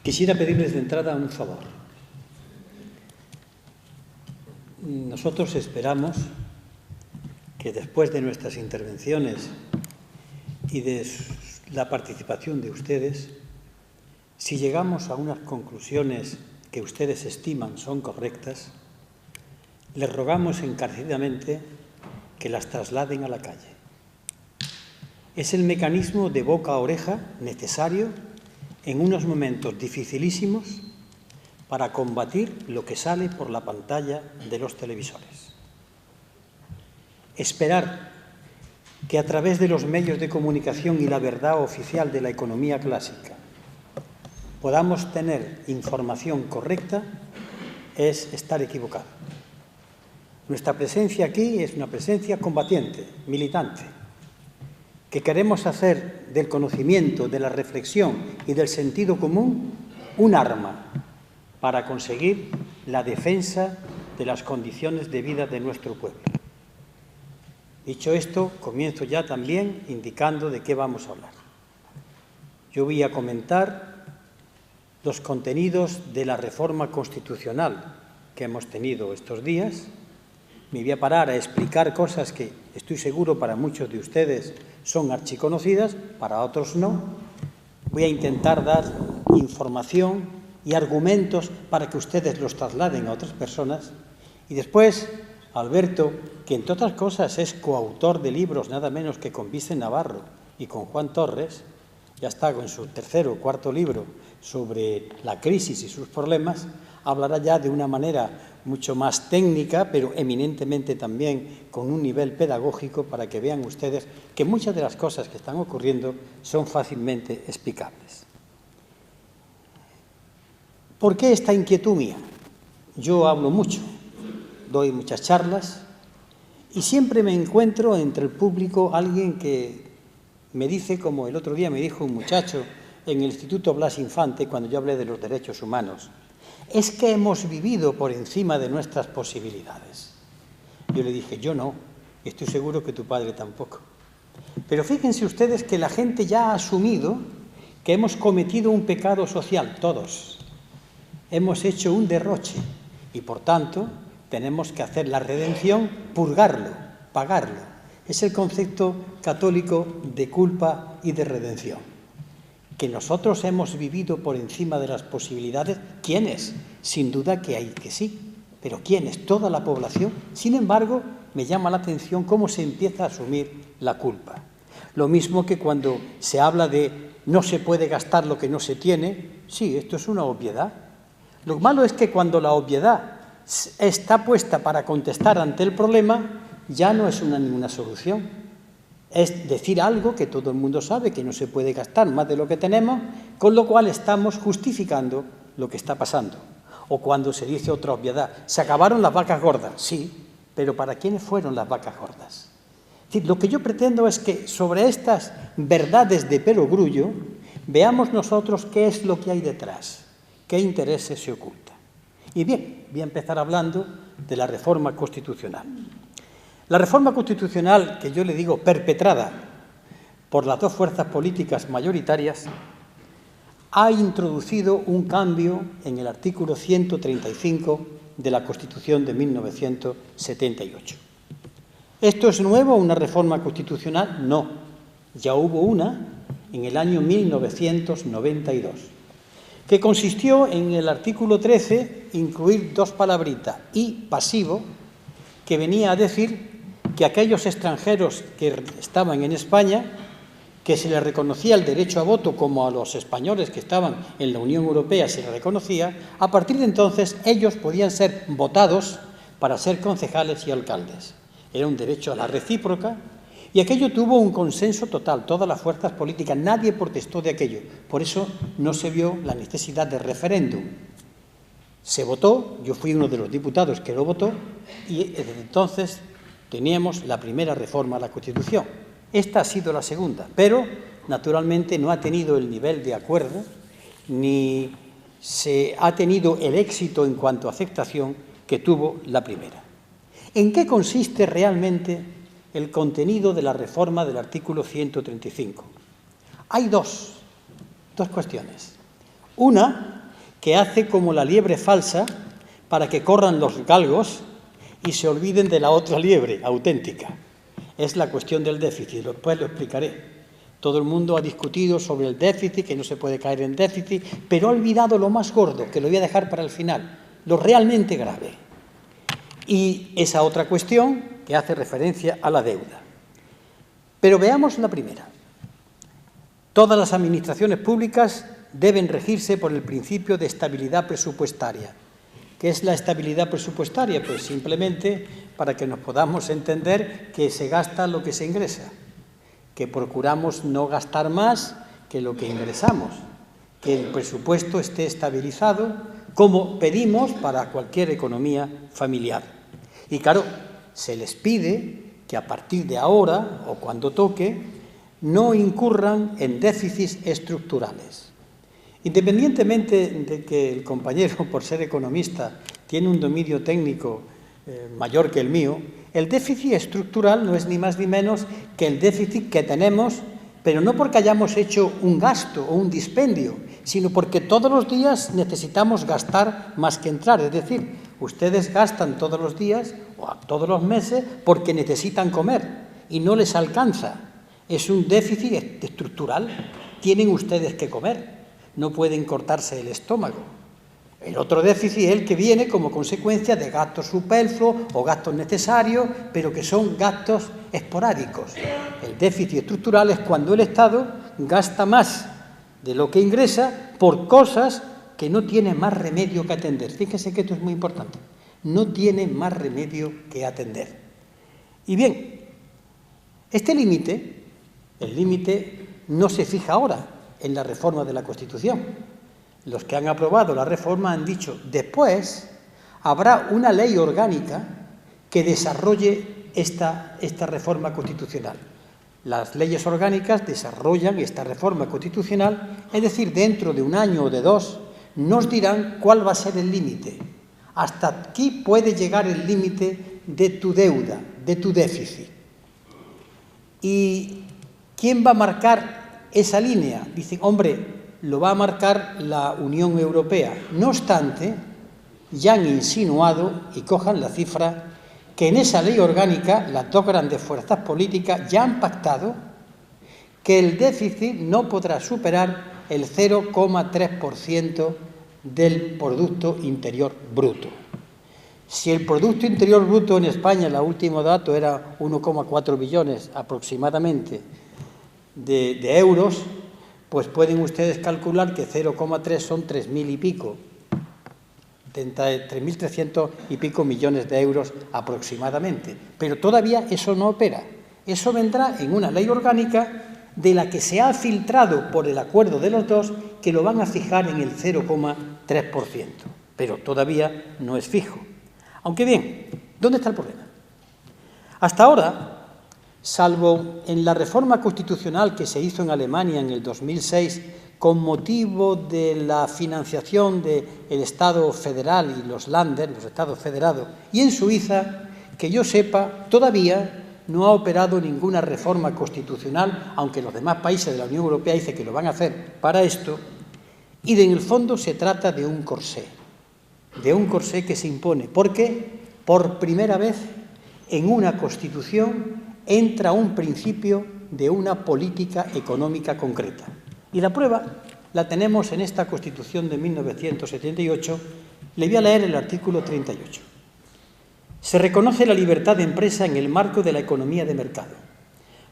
Quisiera pedirles de entrada un favor. Nosotros esperamos que después de nuestras intervenciones y de la participación de ustedes, si llegamos a unas conclusiones que ustedes estiman son correctas, les rogamos encarecidamente que las trasladen a la calle. Es el mecanismo de boca a oreja necesario en unos momentos dificilísimos para combatir lo que sale por la pantalla de los televisores. Esperar que a través de los medios de comunicación y la verdad oficial de la economía clásica podamos tener información correcta es estar equivocado. Nuestra presencia aquí es una presencia combatiente, militante, que queremos hacer del conocimiento, de la reflexión y del sentido común un arma para conseguir la defensa de las condiciones de vida de nuestro pueblo. Dicho esto, comienzo ya también indicando de qué vamos a hablar. Yo voy a comentar los contenidos de la reforma constitucional que hemos tenido estos días. Me voy a parar a explicar cosas que estoy seguro para muchos de ustedes son archiconocidas, para otros no. Voy a intentar dar información y argumentos para que ustedes los trasladen a otras personas. Y después, Alberto, que entre otras cosas es coautor de libros nada menos que con Vicente Navarro y con Juan Torres, ya está con su tercer o cuarto libro sobre la crisis y sus problemas, hablará ya de una manera mucho más técnica, pero eminentemente también con un nivel pedagógico para que vean ustedes que muchas de las cosas que están ocurriendo son fácilmente explicables. ¿Por qué esta inquietud mía? Yo hablo mucho, doy muchas charlas y siempre me encuentro entre el público alguien que me dice, como el otro día me dijo un muchacho en el Instituto Blas Infante cuando yo hablé de los derechos humanos, es que hemos vivido por encima de nuestras posibilidades. Yo le dije, yo no, y estoy seguro que tu padre tampoco. Pero fíjense ustedes que la gente ya ha asumido que hemos cometido un pecado social, todos. Hemos hecho un derroche y, por tanto, tenemos que hacer la redención, purgarlo, pagarlo. Es el concepto católico de culpa y de redención. Que nosotros hemos vivido por encima de las posibilidades, ¿quiénes? Sin duda que hay que sí, pero ¿quiénes? Toda la población. Sin embargo, me llama la atención cómo se empieza a asumir la culpa. Lo mismo que cuando se habla de no se puede gastar lo que no se tiene, sí, esto es una obviedad. Lo malo es que cuando la obviedad está puesta para contestar ante el problema, ya no es ninguna solución. Es decir algo que todo el mundo sabe, que no se puede gastar más de lo que tenemos, con lo cual estamos justificando lo que está pasando. O cuando se dice otra obviedad, ¿se acabaron las vacas gordas? Sí, pero ¿para quiénes fueron las vacas gordas? Es decir, lo que yo pretendo es que sobre estas verdades de perogrullo veamos nosotros qué es lo que hay detrás, qué intereses se ocultan. Y bien, voy a empezar hablando de la reforma constitucional. La reforma constitucional, que yo le digo perpetrada por las dos fuerzas políticas mayoritarias, ha introducido un cambio en el artículo 135 de la Constitución de 1978. ¿Esto es nuevo, una reforma constitucional? No. Ya hubo una en el año 1992, que consistió en el artículo 13 incluir dos palabritas, y pasivo, que venía a decir que aquellos extranjeros que estaban en España, que se les reconocía el derecho a voto como a los españoles que estaban en la Unión Europea se les reconocía, a partir de entonces ellos podían ser votados para ser concejales y alcaldes. Era un derecho a la recíproca y aquello tuvo un consenso total, todas las fuerzas políticas, nadie protestó de aquello. Por eso no se vio la necesidad de referéndum. Se votó, yo fui uno de los diputados que lo votó y desde entonces teníamos la primera reforma a la Constitución. Esta ha sido la segunda, pero naturalmente no ha tenido el nivel de acuerdo ni se ha tenido el éxito en cuanto a aceptación que tuvo la primera. ¿En qué consiste realmente el contenido de la reforma del artículo 135? Hay dos cuestiones. Una que hace como la liebre falsa para que corran los galgos y se olviden de la otra liebre auténtica. Es la cuestión del déficit, después lo explicaré. Todo el mundo ha discutido sobre el déficit, que no se puede caer en déficit, pero ha olvidado lo más gordo, que lo voy a dejar para el final, lo realmente grave. Y esa otra cuestión que hace referencia a la deuda. Pero veamos la primera. Todas las administraciones públicas deben regirse por el principio de estabilidad presupuestaria. ¿Qué es la estabilidad presupuestaria? Pues simplemente para que nos podamos entender que se gasta lo que se ingresa, que procuramos no gastar más que lo que ingresamos, que el presupuesto esté estabilizado, como pedimos para cualquier economía familiar. Y claro, se les pide que a partir de ahora, o cuando toque, no incurran en déficits estructurales. Independientemente de que el compañero, por ser economista, tiene un dominio técnico mayor que el mío, el déficit estructural no es ni más ni menos que el déficit que tenemos, pero no porque hayamos hecho un gasto o un dispendio, sino porque todos los días necesitamos gastar más que entrar. Es decir, ustedes gastan todos los días o todos los meses porque necesitan comer y no les alcanza. Es un déficit estructural. Tienen ustedes que comer. No pueden cortarse el estómago. El otro déficit es el que viene como consecuencia de gastos superfluos o gastos necesarios, pero que son gastos esporádicos. El déficit estructural es cuando el Estado gasta más de lo que ingresa por cosas que no tiene más remedio que atender. Fíjense que esto es muy importante. No tiene más remedio que atender. Y bien, este límite, el límite no se fija ahora en la reforma de la Constitución. Los que han aprobado la reforma han dicho, después habrá una ley orgánica que desarrolle esta reforma constitucional. Las leyes orgánicas desarrollan esta reforma constitucional, es decir, dentro de un año o de dos, nos dirán cuál va a ser el límite. Hasta aquí puede llegar el límite de tu deuda, de tu déficit. ¿Y quién va a marcar esa línea? Dicen, hombre, lo va a marcar la Unión Europea. No obstante, ya han insinuado, y cojan la cifra, que en esa ley orgánica las dos grandes fuerzas políticas ya han pactado que el déficit no podrá superar el 0,3% del Producto Interior Bruto. Si el Producto Interior Bruto en España, el último dato era 1,4 billones aproximadamente de euros, pues pueden ustedes calcular que 0,3 son 3.000 y pico, 3.300 y pico millones de euros aproximadamente. Pero todavía eso no opera. Eso vendrá en una ley orgánica de la que se ha filtrado por el acuerdo de los dos que lo van a fijar en el 0,3%. Pero todavía no es fijo. Aunque bien, ¿dónde está el problema? Hasta ahora, salvo en la reforma constitucional que se hizo en Alemania en el 2006 con motivo de la financiación del Estado federal y los Länder, los Estados federados, y en Suiza, que yo sepa, todavía no ha operado ninguna reforma constitucional, aunque los demás países de la Unión Europea dicen que lo van a hacer para esto, y en el fondo se trata de un corsé que se impone, porque por primera vez en una Constitución entra un principio de una política económica concreta. Y la prueba la tenemos en esta Constitución de 1978. Le voy a leer el artículo 38. Se reconoce la libertad de empresa en el marco de la economía de mercado.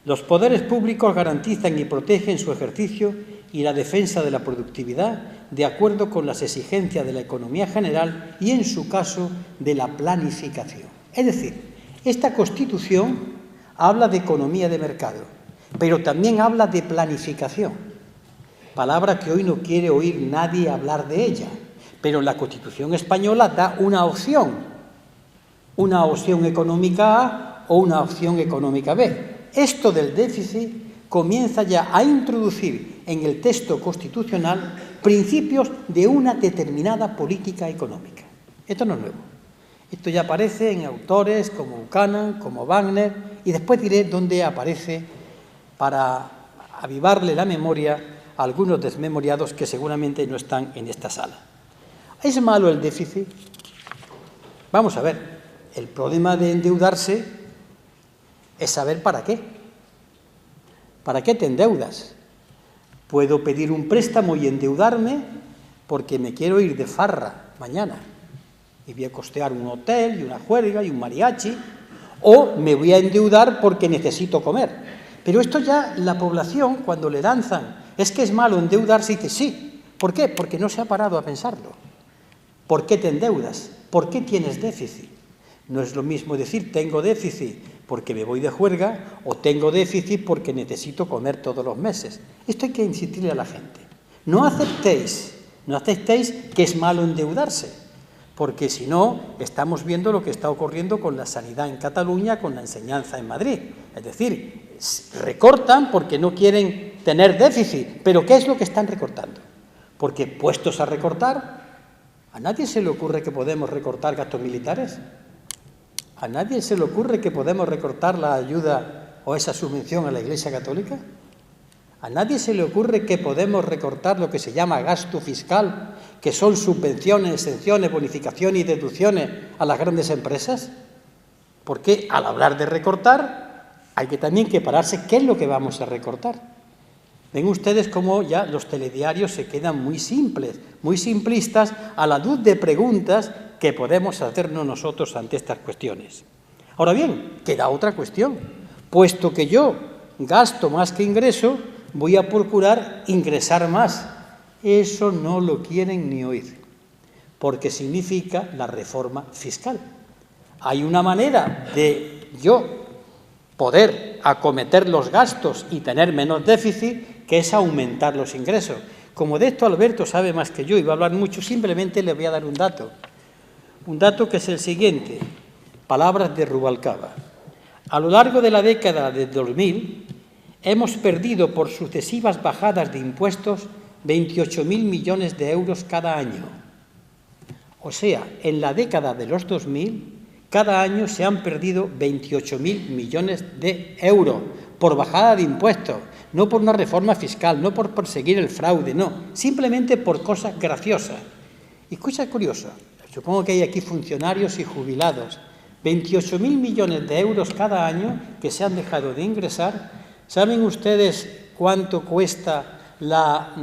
Los poderes públicos garantizan y protegen su ejercicio y la defensa de la productividad de acuerdo con las exigencias de la economía general y, en su caso, de la planificación. Es decir, esta Constitución habla de economía de mercado, pero también habla de planificación, palabra que hoy no quiere oír nadie hablar de ella, pero la Constitución española da una opción económica A o una opción económica B. Esto del déficit comienza ya a introducir en el texto constitucional principios de una determinada política económica. Esto no es nuevo. Esto ya aparece en autores como Buchanan, como Wagner, y después diré dónde aparece para avivarle la memoria a algunos desmemoriados que seguramente no están en esta sala. ¿Es malo el déficit? Vamos a ver, el problema de endeudarse es saber para qué. ¿Para qué te endeudas? Puedo pedir un préstamo y endeudarme porque me quiero ir de farra mañana y voy a costear un hotel y una juerga y un mariachi, o me voy a endeudar porque necesito comer. Pero esto ya la población, cuando le lanzan, es que es malo endeudarse, dice sí. ¿Por qué? Porque no se ha parado a pensarlo. ¿Por qué te endeudas? ¿Por qué tienes déficit? No es lo mismo decir tengo déficit porque me voy de juerga o tengo déficit porque necesito comer todos los meses. Esto hay que insistirle a la gente. No aceptéis que es malo endeudarse, porque si no, estamos viendo lo que está ocurriendo con la sanidad en Cataluña, con la enseñanza en Madrid. Es decir, recortan porque no quieren tener déficit, pero ¿qué es lo que están recortando? Porque puestos a recortar, ¿a nadie se le ocurre que podemos recortar gastos militares? ¿A nadie se le ocurre que podemos recortar la ayuda o esa subvención a la Iglesia Católica? ¿A nadie se le ocurre que podemos recortar lo que se llama gasto fiscal, que son subvenciones, exenciones, bonificaciones y deducciones a las grandes empresas? Porque al hablar de recortar, hay que también pararse qué es lo que vamos a recortar. Ven ustedes cómo ya los telediarios se quedan muy simples, muy simplistas a la luz de preguntas que podemos hacernos nosotros ante estas cuestiones. Ahora bien, queda otra cuestión. Puesto que yo gasto más que ingreso, voy a procurar ingresar más. Eso no lo quieren ni oír, porque significa la reforma fiscal. Hay una manera de yo poder acometer los gastos y tener menos déficit, que es aumentar los ingresos. Como de esto Alberto sabe más que yo y va a hablar mucho, simplemente le voy a dar un dato que es el siguiente, palabras de Rubalcaba. A lo largo de la década de 2000 hemos perdido por sucesivas bajadas de impuestos 28.000 millones de euros cada año. O sea, en la década de los 2000, cada año se han perdido 28.000 millones de euros por bajada de impuestos, no por una reforma fiscal, no por perseguir el fraude, no, simplemente por cosas graciosas. Y cosa curiosa, supongo que hay aquí funcionarios y jubilados, 28.000 millones de euros cada año que se han dejado de ingresar. ¿Saben ustedes cuánto cuesta la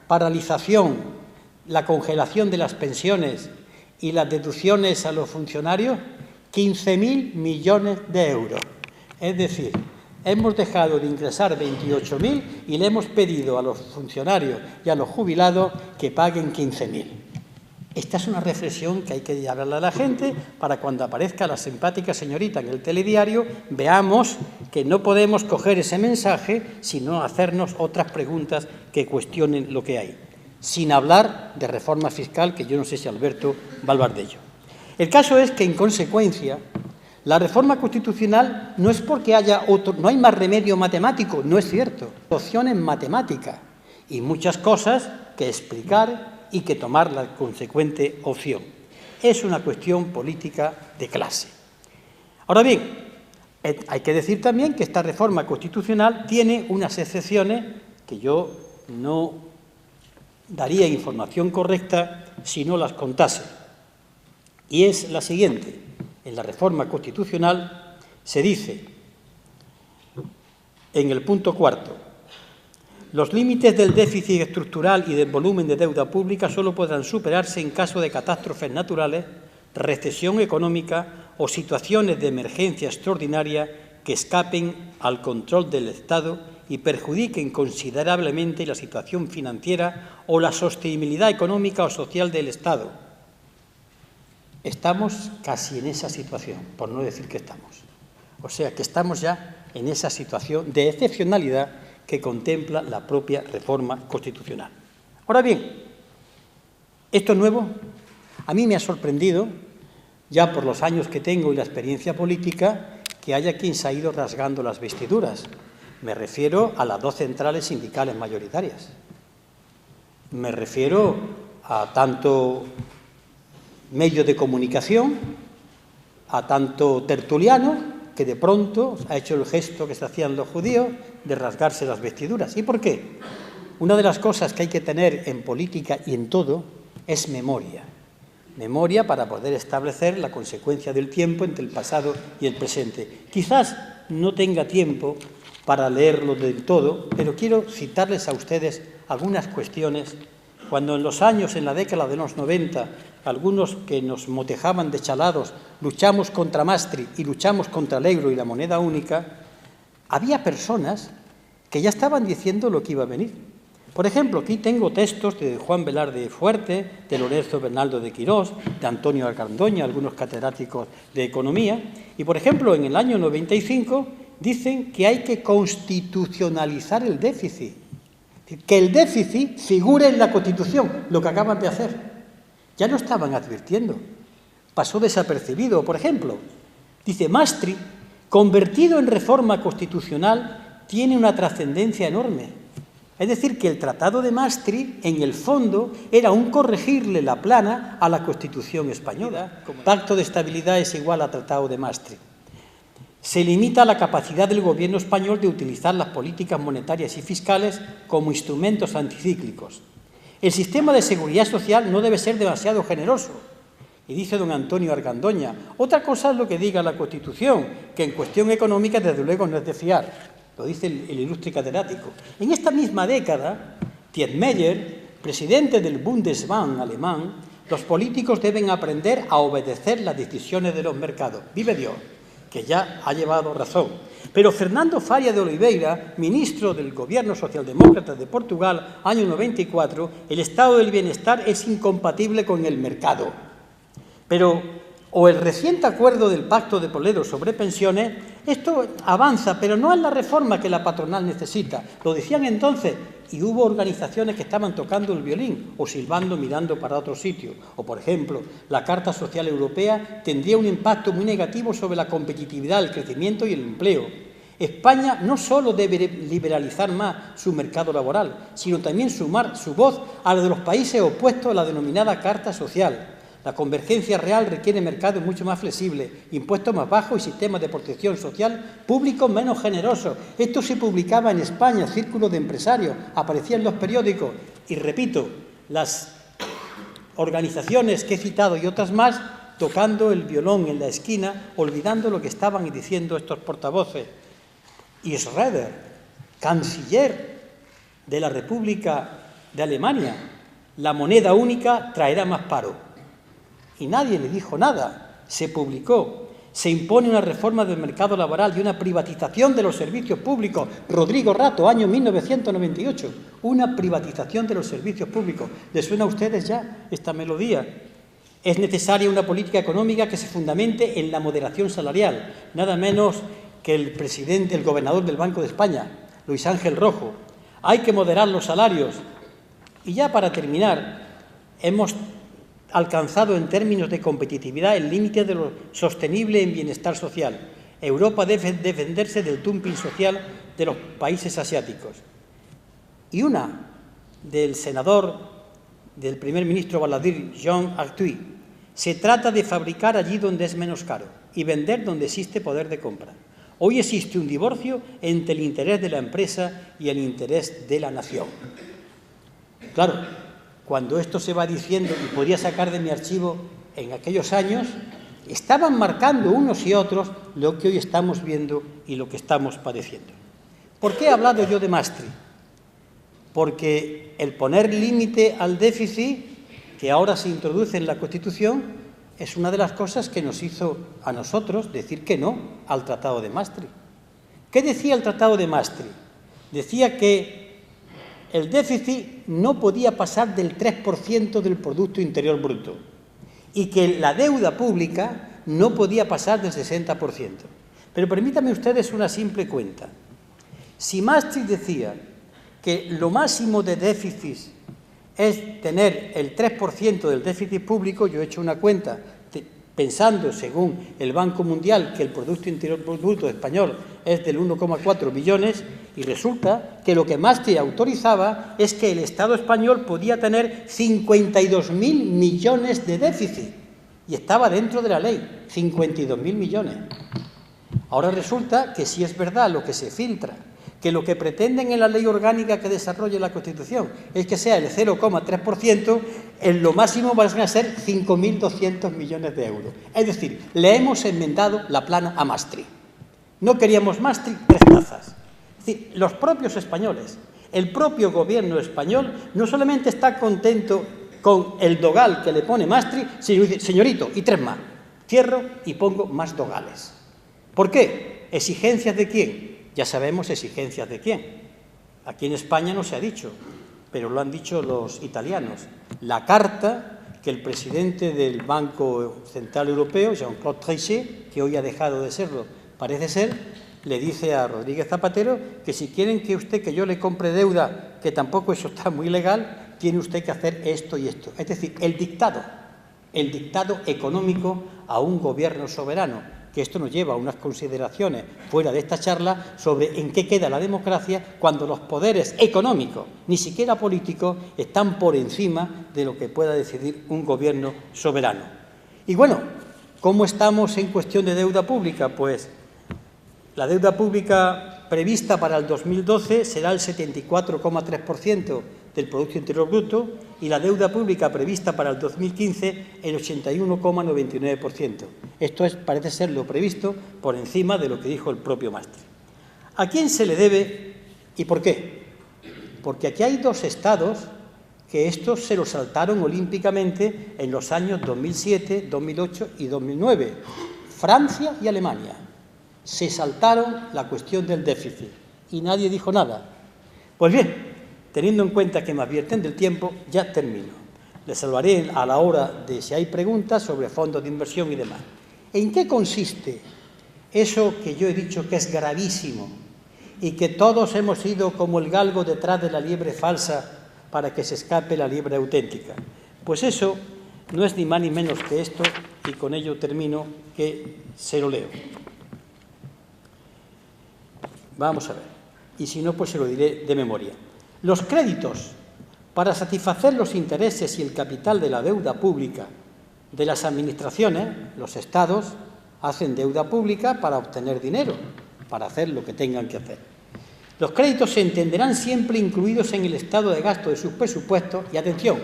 paralización, la congelación de las pensiones y las deducciones a los funcionarios? 15.000 millones de euros. Es decir, hemos dejado de ingresar 28.000 y le hemos pedido a los funcionarios y a los jubilados que paguen 15.000. Esta es una reflexión que hay que hablarle a la gente para cuando aparezca la simpática señorita en el telediario, veamos que no podemos coger ese mensaje, sino hacernos otras preguntas que cuestionen lo que hay. Sin hablar de reforma fiscal, que yo no sé si Alberto va a hablar de ello. El caso es que, en consecuencia, la reforma constitucional no es porque haya otro, no hay más remedio matemático, no es cierto. Opción en matemática y muchas cosas que explicar y que tomar la consecuente opción. Es una cuestión política de clase. Ahora bien, hay que decir también que esta reforma constitucional tiene unas excepciones que yo no daría información correcta si no las contase. Y es la siguiente. En la reforma constitucional se dice, en el punto 4, los límites del déficit estructural y del volumen de deuda pública solo podrán superarse en caso de catástrofes naturales, recesión económica o situaciones de emergencia extraordinaria que escapen al control del Estado y perjudiquen considerablemente la situación financiera o la sostenibilidad económica o social del Estado. Estamos casi en esa situación, por no decir que estamos. O sea, que estamos ya en esa situación de excepcionalidad que contempla la propia reforma constitucional. Ahora bien, esto es nuevo. A mí me ha sorprendido, ya por los años que tengo y la experiencia política, que haya quien se ha ido rasgando las vestiduras. Me refiero a las dos centrales sindicales mayoritarias. Me refiero a tanto medios de comunicación, a tanto tertuliano, que de pronto ha hecho el gesto que se hacían los judíos de rasgarse las vestiduras. ¿Y por qué? Una de las cosas que hay que tener en política y en todo es memoria. Memoria para poder establecer la consecuencia del tiempo entre el pasado y el presente. Quizás no tenga tiempo para leerlo del todo, pero quiero citarles a ustedes algunas cuestiones. Cuando en los años, en la década de los 90, algunos que nos motejaban de chalados, luchamos contra Maastricht y luchamos contra el euro y la moneda única, había personas que ya estaban diciendo lo que iba a venir. Por ejemplo, aquí tengo textos de Juan Velarde Fuerte, de Lorenzo Bernaldo de Quirós, de Antonio Argandoña, algunos catedráticos de Economía, y, por ejemplo, en el año 95 dicen que hay que constitucionalizar el déficit, que el déficit figure en la Constitución, lo que acaban de hacer. Ya lo estaban advirtiendo, pasó desapercibido. Por ejemplo, dice Maastricht, convertido en reforma constitucional, tiene una trascendencia enorme. Es decir, que el Tratado de Maastricht, en el fondo, era un corregirle la plana a la Constitución española. Pacto de estabilidad es igual a Tratado de Maastricht. Se limita la capacidad del gobierno español de utilizar las políticas monetarias y fiscales como instrumentos anticíclicos. El sistema de seguridad social no debe ser demasiado generoso. Y dice don Antonio Argandoña, otra cosa es lo que diga la Constitución, que en cuestión económica desde luego no es de fiar. Lo dice el ilustre catedrático. En esta misma década, Tietmeyer, presidente del Bundesbank alemán, los políticos deben aprender a obedecer las decisiones de los mercados. Vive Dios, que ya ha llevado razón. Pero Fernando Faria de Oliveira, ministro del Gobierno Socialdemócrata de Portugal, año 94, el estado del bienestar es incompatible con el mercado. O el reciente acuerdo del Pacto de Toledo sobre pensiones, esto avanza, pero no es la reforma que la patronal necesita. Lo decían entonces, y hubo organizaciones que estaban tocando el violín o silbando mirando para otro sitio. O, por ejemplo, la Carta Social Europea tendría un impacto muy negativo sobre la competitividad, el crecimiento y el empleo. España no solo debe liberalizar más su mercado laboral, sino también sumar su voz a la de los países opuestos a la denominada Carta Social. La convergencia real requiere mercados mucho más flexibles, impuestos más bajos y sistemas de protección social públicos menos generosos. Esto se publicaba en España, círculos de empresarios, aparecía en los periódicos. Y repito, las organizaciones que he citado y otras más, tocando el violón en la esquina, olvidando lo que estaban diciendo estos portavoces. Y Schroeder, canciller de la República de Alemania, la moneda única traerá más paro. Y nadie le dijo nada, se publicó. Se impone una reforma del mercado laboral y una privatización de los servicios públicos. Rodrigo Rato, año 1998, una privatización de los servicios públicos. ¿Les suena a ustedes ya esta melodía? Es necesaria una política económica que se fundamente en la moderación salarial, nada menos que el gobernador del Banco de España, Luis Ángel Rojo. Hay que moderar los salarios. Y ya para terminar, hemos alcanzado en términos de competitividad el límite de lo sostenible en bienestar social. Europa debe defenderse del dumping social de los países asiáticos. Y una del del primer ministro baladí, Jean Arthuis. Se trata de fabricar allí donde es menos caro y vender donde existe poder de compra. Hoy existe un divorcio entre el interés de la empresa y el interés de la nación. Claro, cuando esto se va diciendo, y podría sacar de mi archivo en aquellos años, estaban marcando unos y otros lo que hoy estamos viendo y lo que estamos padeciendo. ¿Por qué he hablado yo de Maastricht? Porque el poner límite al déficit, que ahora se introduce en la Constitución, es una de las cosas que nos hizo a nosotros decir que no al Tratado de Maastricht. ¿Qué decía el Tratado de Maastricht? Decía que el déficit no podía pasar del 3% del Producto Interior Bruto y que la deuda pública no podía pasar del 60%. Pero permítanme ustedes una simple cuenta. Si Maastricht decía que lo máximo de déficit es tener el 3% del déficit público, yo he hecho una cuenta pensando, según el Banco Mundial, que el Producto Interior Bruto español es del 1,4 billones, y resulta que lo que Maastricht autorizaba es que el Estado español podía tener 52.000 millones de déficit, y estaba dentro de la ley, 52.000 millones. Ahora resulta que sí es verdad lo que se filtra, que lo que pretenden en la ley orgánica que desarrolle la Constitución es que sea el 0,3%, en lo máximo van a ser 5.200 millones de euros. Es decir, le hemos enmendado la plana a Maastricht. No queríamos Maastricht, 3 tazas. Es decir, los propios españoles, el propio gobierno español, no solamente está contento con el dogal que le pone Maastricht, sino dice, señorito, y 3 más. Cierro y pongo más dogales. ¿Por qué? ¿Exigencias de quién? Ya sabemos exigencias de quién. Aquí en España no se ha dicho, pero lo han dicho los italianos. La carta que el presidente del Banco Central Europeo, Jean-Claude Trichet, que hoy ha dejado de serlo, parece ser, le dice a Rodríguez Zapatero que si quieren que yo le compre deuda, que tampoco eso está muy legal, tiene usted que hacer esto y esto. Es decir, el dictado económico a un gobierno soberano, que esto nos lleva a unas consideraciones fuera de esta charla sobre en qué queda la democracia cuando los poderes económicos, ni siquiera políticos, están por encima de lo que pueda decidir un gobierno soberano. Y bueno, ¿cómo estamos en cuestión de deuda pública? Pues la deuda pública prevista para el 2012 será el 74,3% del Producto Interior Bruto y la deuda pública prevista para el 2015 el 81,99%. Esto parece ser lo previsto por encima de lo que dijo el propio Maastricht. ¿A quién se le debe y por qué? Porque aquí hay 2 estados que estos se los saltaron olímpicamente en los años 2007, 2008 y 2009. Francia y Alemania. Se saltaron la cuestión del déficit y nadie dijo nada. Pues bien, teniendo en cuenta que me advierten del tiempo, ya termino. Les salvaré a la hora de si hay preguntas sobre fondos de inversión y demás. ¿En qué consiste eso que yo he dicho que es gravísimo y que todos hemos ido como el galgo detrás de la liebre falsa para que se escape la liebre auténtica? Pues eso no es ni más ni menos que esto, y con ello termino, que se lo leo. Vamos a ver, y si no, pues se lo diré de memoria. Los créditos para satisfacer los intereses y el capital de la deuda pública de las administraciones, los estados, hacen deuda pública para obtener dinero, para hacer lo que tengan que hacer. Los créditos se entenderán siempre incluidos en el estado de gasto de sus presupuestos y, atención,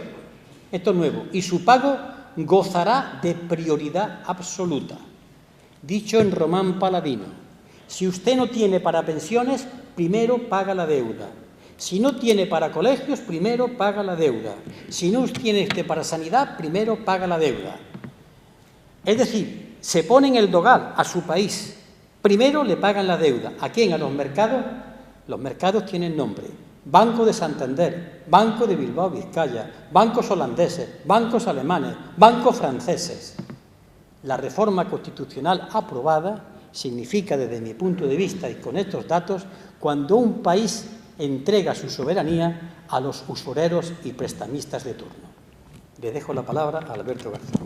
esto es nuevo, y su pago gozará de prioridad absoluta. Dicho en román paladino, si usted no tiene para pensiones, primero paga la deuda. Si no tiene para colegios, primero paga la deuda. Si no tiene usted para sanidad, primero paga la deuda. Es decir, se pone en el dogal a su país. Primero le pagan la deuda. ¿A quién? ¿A los mercados? Los mercados tienen nombre. Banco de Santander, Banco de Bilbao Vizcaya, bancos holandeses, bancos alemanes, bancos franceses. La reforma constitucional aprobada significa, desde mi punto de vista y con estos datos, cuando un país entrega su soberanía a los usureros y prestamistas de turno. Le dejo la palabra a Alberto García.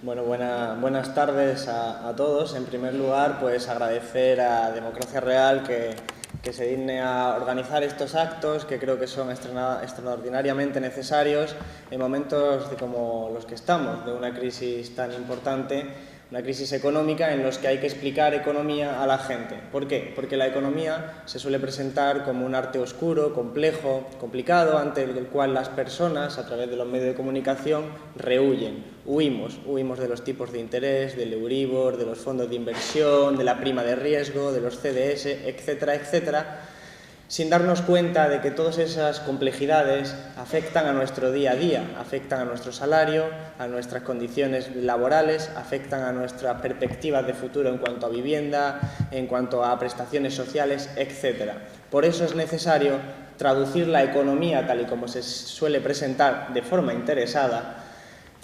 Bueno, buenas tardes a todos. En primer lugar, pues agradecer a Democracia Real que se digne a organizar estos actos, que creo que son extraordinariamente necesarios en momentos como los que estamos, de una crisis tan importante, una crisis económica en los que hay que explicar economía a la gente. ¿Por qué? Porque la economía se suele presentar como un arte oscuro, complejo, complicado, ante el cual las personas, a través de los medios de comunicación, huimos de los tipos de interés, del Euribor, de los fondos de inversión, de la prima de riesgo, de los CDS, etcétera, etcétera, sin darnos cuenta de que todas esas complejidades afectan a nuestro día a día, afectan a nuestro salario, a nuestras condiciones laborales, afectan a nuestras perspectivas de futuro en cuanto a vivienda, en cuanto a prestaciones sociales, etcétera. Por eso es necesario traducir la economía tal y como se suele presentar de forma interesada,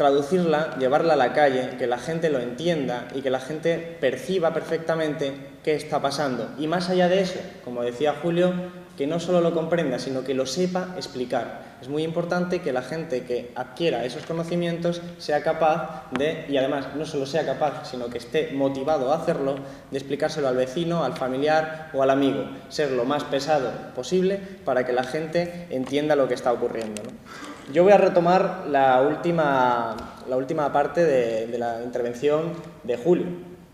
traducirla, llevarla a la calle, que la gente lo entienda y que la gente perciba perfectamente qué está pasando. Y más allá de eso, como decía Julio, que no solo lo comprenda, sino que lo sepa explicar. Es muy importante que la gente que adquiera esos conocimientos sea capaz de, y además no solo sea capaz, sino que esté motivado a hacerlo, de explicárselo al vecino, al familiar o al amigo. Ser lo más pesado posible para que la gente entienda lo que está ocurriendo, ¿no? Yo voy a retomar la última parte de la intervención de Julio,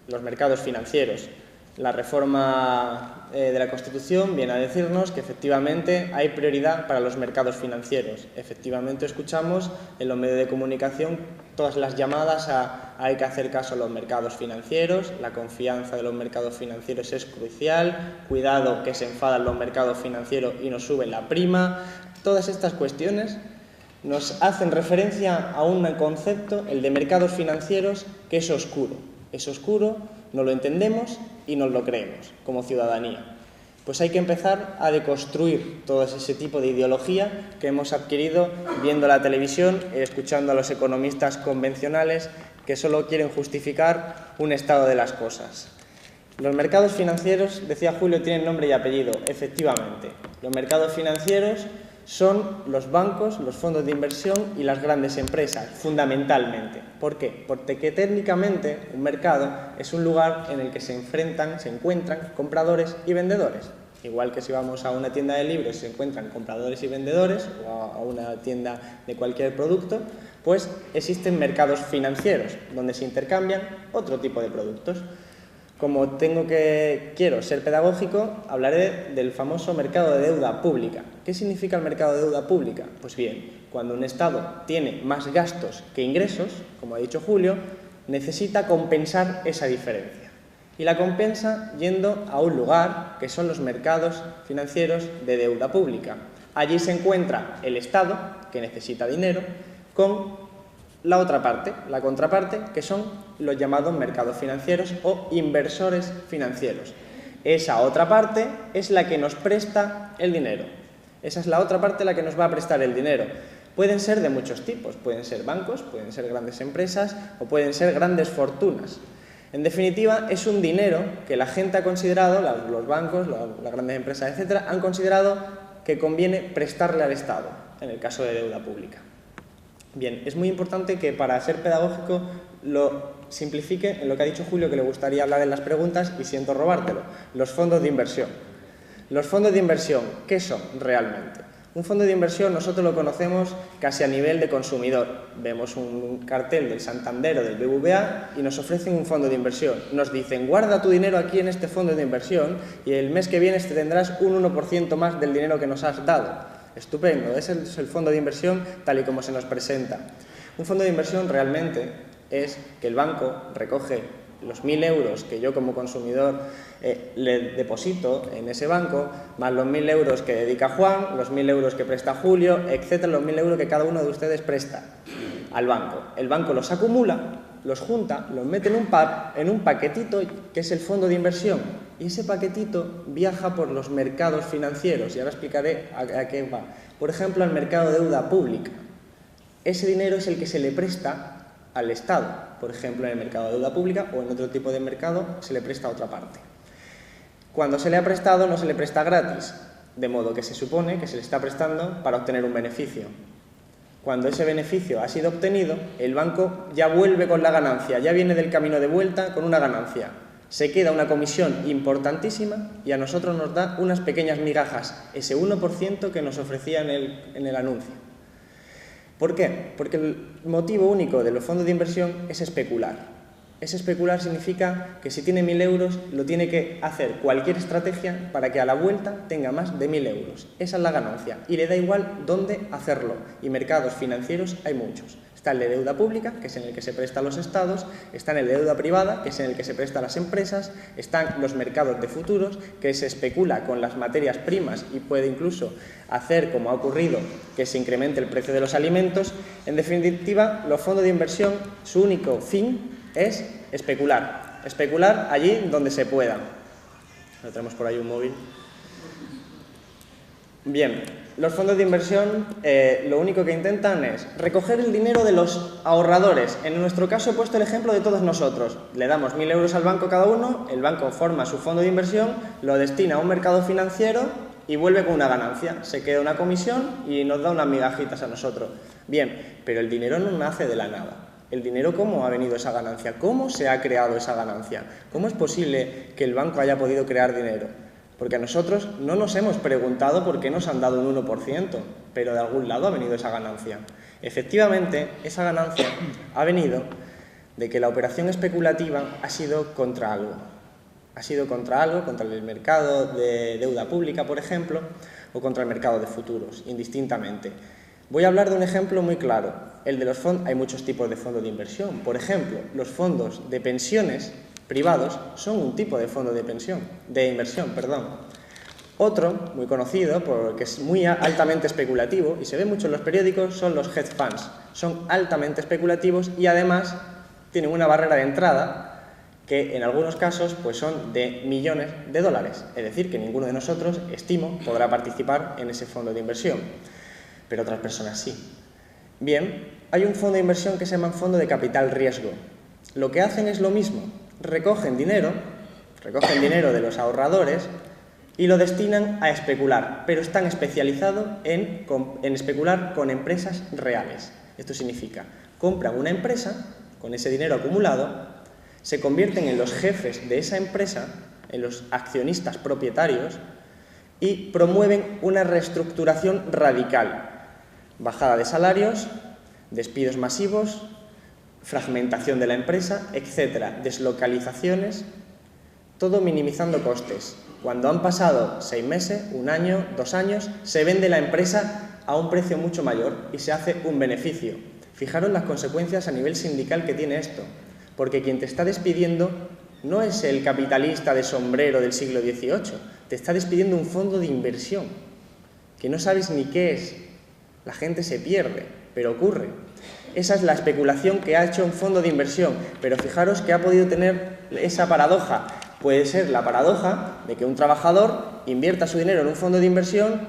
los mercados financieros. La reforma de la Constitución viene a decirnos que efectivamente hay prioridad para los mercados financieros. Efectivamente escuchamos en los medios de comunicación todas las llamadas a hay que hacer caso a los mercados financieros, la confianza de los mercados financieros es crucial, cuidado que se enfadan los mercados financieros y nos suben la prima. Todas estas cuestiones nos hacen referencia a un concepto, el de mercados financieros, que es oscuro. Es oscuro, no lo entendemos y nos lo creemos como ciudadanía. Pues hay que empezar a deconstruir todo ese tipo de ideología que hemos adquirido viendo la televisión y escuchando a los economistas convencionales que solo quieren justificar un estado de las cosas. Los mercados financieros, decía Julio, tienen nombre y apellido. Efectivamente, los mercados financieros son los bancos, los fondos de inversión y las grandes empresas, fundamentalmente. ¿Por qué? Porque técnicamente un mercado es un lugar en el que se encuentran compradores y vendedores. Igual que si vamos a una tienda de libros se encuentran compradores y vendedores, o a una tienda de cualquier producto, pues existen mercados financieros, donde se intercambian otro tipo de productos. Como quiero ser pedagógico, hablaré del famoso mercado de deuda pública. ¿Qué significa el mercado de deuda pública? Pues bien, cuando un Estado tiene más gastos que ingresos, como ha dicho Julio, necesita compensar esa diferencia. Y la compensa yendo a un lugar que son los mercados financieros de deuda pública. Allí se encuentra el Estado, que necesita dinero, con la otra parte, la contraparte, que son los llamados mercados financieros o inversores financieros. Esa otra parte es la que nos presta el dinero. Esa es la otra parte la que nos va a prestar el dinero. Pueden ser de muchos tipos, pueden ser bancos, pueden ser grandes empresas o pueden ser grandes fortunas. En definitiva, es un dinero que la gente ha considerado, los bancos, las grandes empresas, etcétera, han considerado que conviene prestarle al Estado, en el caso de deuda pública. Bien, es muy importante que para ser pedagógico lo simplifique en lo que ha dicho Julio, que le gustaría hablar en las preguntas y siento robártelo. Los fondos de inversión. Los fondos de inversión, ¿qué son realmente? Un fondo de inversión nosotros lo conocemos casi a nivel de consumidor. Vemos un cartel del Santander o del BBVA y nos ofrecen un fondo de inversión. Nos dicen, guarda tu dinero aquí en este fondo de inversión y el mes que viene te tendrás un 1% más del dinero que nos has dado. Estupendo, ese es el fondo de inversión tal y como se nos presenta. Un fondo de inversión realmente es que el banco recoge los 1.000 euros que yo como consumidor le deposito en ese banco, más los 1.000 euros que dedica Juan, los 1.000 euros que presta Julio, etcétera, los 1.000 euros que cada uno de ustedes presta al banco. El banco los acumula, los junta, los mete en un paquetito que es el fondo de inversión. Y ese paquetito viaja por los mercados financieros y ahora explicaré a qué va. Por ejemplo, al mercado de deuda pública. Ese dinero es el que se le presta al Estado. Por ejemplo, en el mercado de deuda pública o en otro tipo de mercado se le presta a otra parte. Cuando se le ha prestado no se le presta gratis, de modo que se supone que se le está prestando para obtener un beneficio. Cuando ese beneficio ha sido obtenido, el banco ya vuelve con la ganancia, ya viene del camino de vuelta con una ganancia. Se queda una comisión importantísima y a nosotros nos da unas pequeñas migajas, ese 1% que nos ofrecía en el anuncio. ¿Por qué? Porque el motivo único de los fondos de inversión es especular. Ese especular significa que si tiene 1.000 euros, lo tiene que hacer cualquier estrategia para que a la vuelta tenga más de 1.000 euros. Esa es la ganancia y le da igual dónde hacerlo. Y mercados financieros hay muchos. Está el de deuda pública, que es en el que se presta a los estados, está en el de deuda privada, que es en el que se presta a las empresas, están los mercados de futuros, que se especula con las materias primas y puede incluso hacer, como ha ocurrido, que se incremente el precio de los alimentos. En definitiva, los fondos de inversión, su único fin es especular. Especular allí donde se pueda. Tenemos por ahí un móvil. Bien. los fondos de inversión lo único que intentan es recoger el dinero de los ahorradores. En nuestro caso he puesto el ejemplo de todos nosotros. Le damos 1.000 euros al banco cada uno, el banco forma su fondo de inversión, lo destina a un mercado financiero y vuelve con una ganancia. Se queda una comisión y nos da unas migajitas a nosotros. Bien, pero el dinero no nace de la nada. El dinero, ¿cómo ha venido esa ganancia? ¿Cómo se ha creado esa ganancia? ¿Cómo es posible que el banco haya podido crear dinero? Porque a nosotros no nos hemos preguntado por qué nos han dado un 1%, pero de algún lado ha venido esa ganancia. Efectivamente, esa ganancia ha venido de que la operación especulativa ha sido contra algo. Ha sido contra algo, contra el mercado de deuda pública, por ejemplo, o contra el mercado de futuros, indistintamente. Voy a hablar de un ejemplo muy claro, el de los fondos. Hay muchos tipos de fondos de inversión. Por ejemplo, los fondos de pensiones privados son un tipo de fondo de inversión. Otro, muy conocido, porque es muy altamente especulativo y se ve mucho en los periódicos, son los hedge funds. Son altamente especulativos y además tienen una barrera de entrada que en algunos casos pues son de millones de dólares. Es decir, que ninguno de nosotros, estimo, podrá participar en ese fondo de inversión, pero otras personas sí. Bien, hay un fondo de inversión que se llama fondo de capital riesgo. Lo que hacen es lo mismo. Recogen dinero de los ahorradores y lo destinan a especular, pero están especializados en especular con empresas reales. Esto significa, compran una empresa con ese dinero acumulado, se convierten en los jefes de esa empresa, en los accionistas propietarios y promueven una reestructuración radical, bajada de salarios, despidos masivos, fragmentación de la empresa, etcétera, deslocalizaciones, todo minimizando costes. Cuando han pasado 6 meses, 1 año, 2 años, se vende la empresa a un precio mucho mayor y se hace un beneficio. Fijaros las consecuencias a nivel sindical que tiene esto, porque quien te está despidiendo no es el capitalista de sombrero del siglo XVIII, te está despidiendo un fondo de inversión, que no sabes ni qué es. La gente se pierde, pero ocurre. Esa es la especulación que ha hecho un fondo de inversión, pero fijaros que ha podido tener esa paradoja. Puede ser la paradoja de que un trabajador invierta su dinero en un fondo de inversión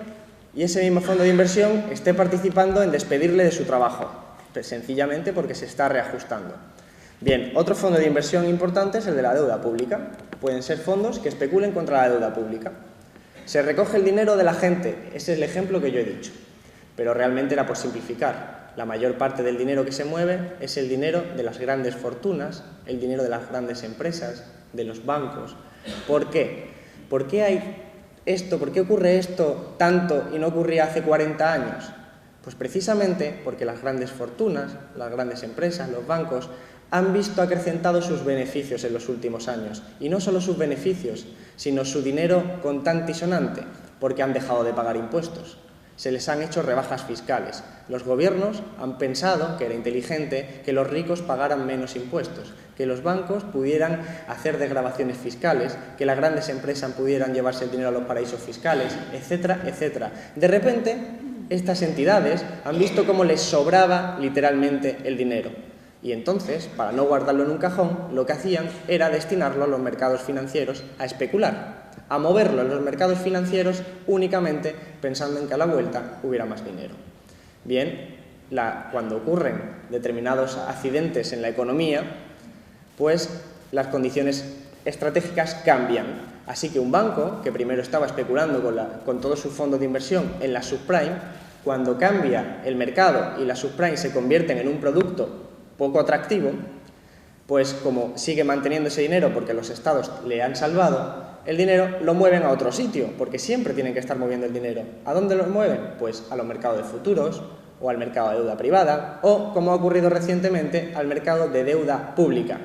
y ese mismo fondo de inversión esté participando en despedirle de su trabajo, pues sencillamente porque se está reajustando. Bien, otro fondo de inversión importante es el de la deuda pública. Pueden ser fondos que especulen contra la deuda pública. Se recoge el dinero de la gente, ese es el ejemplo que yo he dicho, pero realmente era por simplificar. La mayor parte del dinero que se mueve es el dinero de las grandes fortunas, el dinero de las grandes empresas, de los bancos. ¿Por qué? ¿Por qué hay esto? ¿Por qué ocurre esto tanto y no ocurría hace 40 años? Pues precisamente porque las grandes fortunas, las grandes empresas, los bancos, han visto acrecentados sus beneficios en los últimos años. Y no solo sus beneficios, sino su dinero contante y sonante, porque han dejado de pagar impuestos. Se les han hecho rebajas fiscales. Los gobiernos han pensado que era inteligente que los ricos pagaran menos impuestos, que los bancos pudieran hacer desgravaciones fiscales, que las grandes empresas pudieran llevarse el dinero a los paraísos fiscales, etcétera, etcétera. De repente, estas entidades han visto cómo les sobraba literalmente el dinero. Y entonces, para no guardarlo en un cajón, lo que hacían era destinarlo a los mercados financieros a especular, a moverlo en los mercados financieros únicamente pensando en que a la vuelta hubiera más dinero. Bien, cuando ocurren determinados accidentes en la economía, pues las condiciones estratégicas cambian. Así que un banco, que primero estaba especulando con todo su fondo de inversión en la subprime, cuando cambia el mercado y la subprime se convierten en un producto poco atractivo, pues como sigue manteniendo ese dinero porque los estados le han salvado, el dinero lo mueven a otro sitio, porque siempre tienen que estar moviendo el dinero. ¿A dónde lo mueven? Pues a los mercados de futuros, o al mercado de deuda privada, o, como ha ocurrido recientemente, al mercado de deuda pública.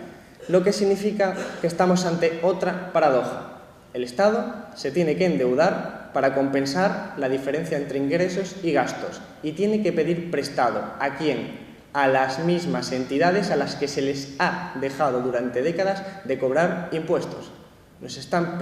Lo que significa que estamos ante otra paradoja. El Estado se tiene que endeudar para compensar la diferencia entre ingresos y gastos, y tiene que pedir prestado. ¿A quién? A las mismas entidades a las que se les ha dejado durante décadas de cobrar impuestos. Nos están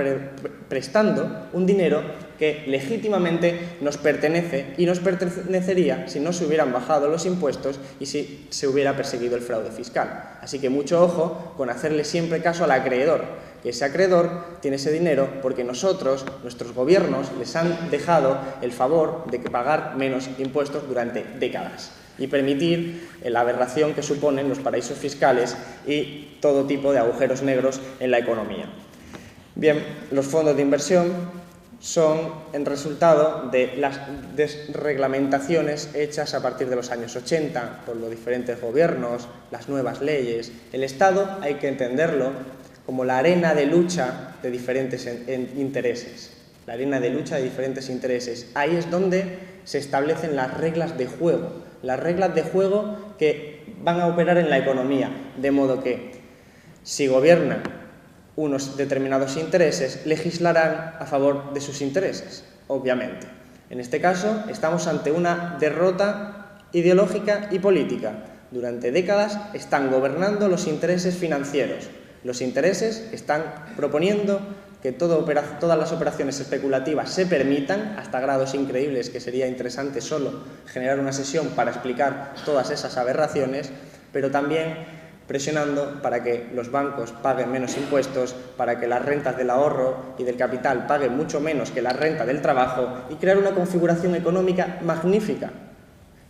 prestando un dinero que legítimamente nos pertenece y nos pertenecería si no se hubieran bajado los impuestos y si se hubiera perseguido el fraude fiscal. Así que mucho ojo con hacerle siempre caso al acreedor. que ese acreedor tiene ese dinero porque nosotros, nuestros gobiernos, les han dejado el favor de pagar menos impuestos durante décadas y permitir la aberración que suponen los paraísos fiscales y todo tipo de agujeros negros en la economía. Bien, los fondos de inversión son el resultado de las desreglamentaciones hechas a partir de los años 80 por los diferentes gobiernos, las nuevas leyes. El Estado hay que entenderlo como la arena de lucha de diferentes intereses. La arena de lucha de diferentes intereses. Ahí es donde se establecen las reglas de juego. Las reglas de juego que van a operar en la economía. De modo que si gobiernan unos determinados intereses, legislarán a favor de sus intereses, obviamente. En este caso, estamos ante una derrota ideológica y política. Durante décadas están gobernando los intereses financieros. Los intereses están proponiendo que todas las operaciones especulativas se permitan, hasta grados increíbles que sería interesante solo generar una sesión para explicar todas esas aberraciones, pero también presionando para que los bancos paguen menos impuestos, para que las rentas del ahorro y del capital paguen mucho menos que la renta del trabajo y crear una configuración económica magnífica,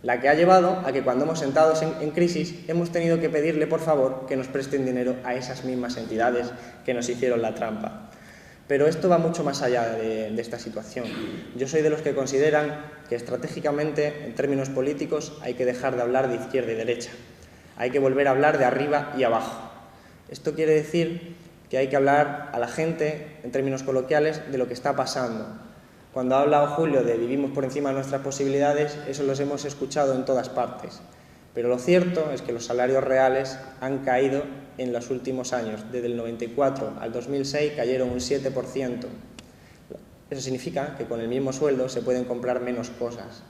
la que ha llevado a que cuando hemos entrado en crisis hemos tenido que pedirle por favor que nos presten dinero a esas mismas entidades que nos hicieron la trampa. Pero esto va mucho más allá de esta situación. Yo soy de los que consideran que estratégicamente, en términos políticos, hay que dejar de hablar de izquierda y derecha. Hay que volver a hablar de arriba y abajo. Esto quiere decir que hay que hablar a la gente, en términos coloquiales, de lo que está pasando. Cuando ha hablado Julio de vivimos por encima de nuestras posibilidades, eso los hemos escuchado en todas partes. Pero lo cierto es que los salarios reales han caído en los últimos años. Desde el 94 al 2006 cayeron un 7%. Eso significa que con el mismo sueldo se pueden comprar menos cosas.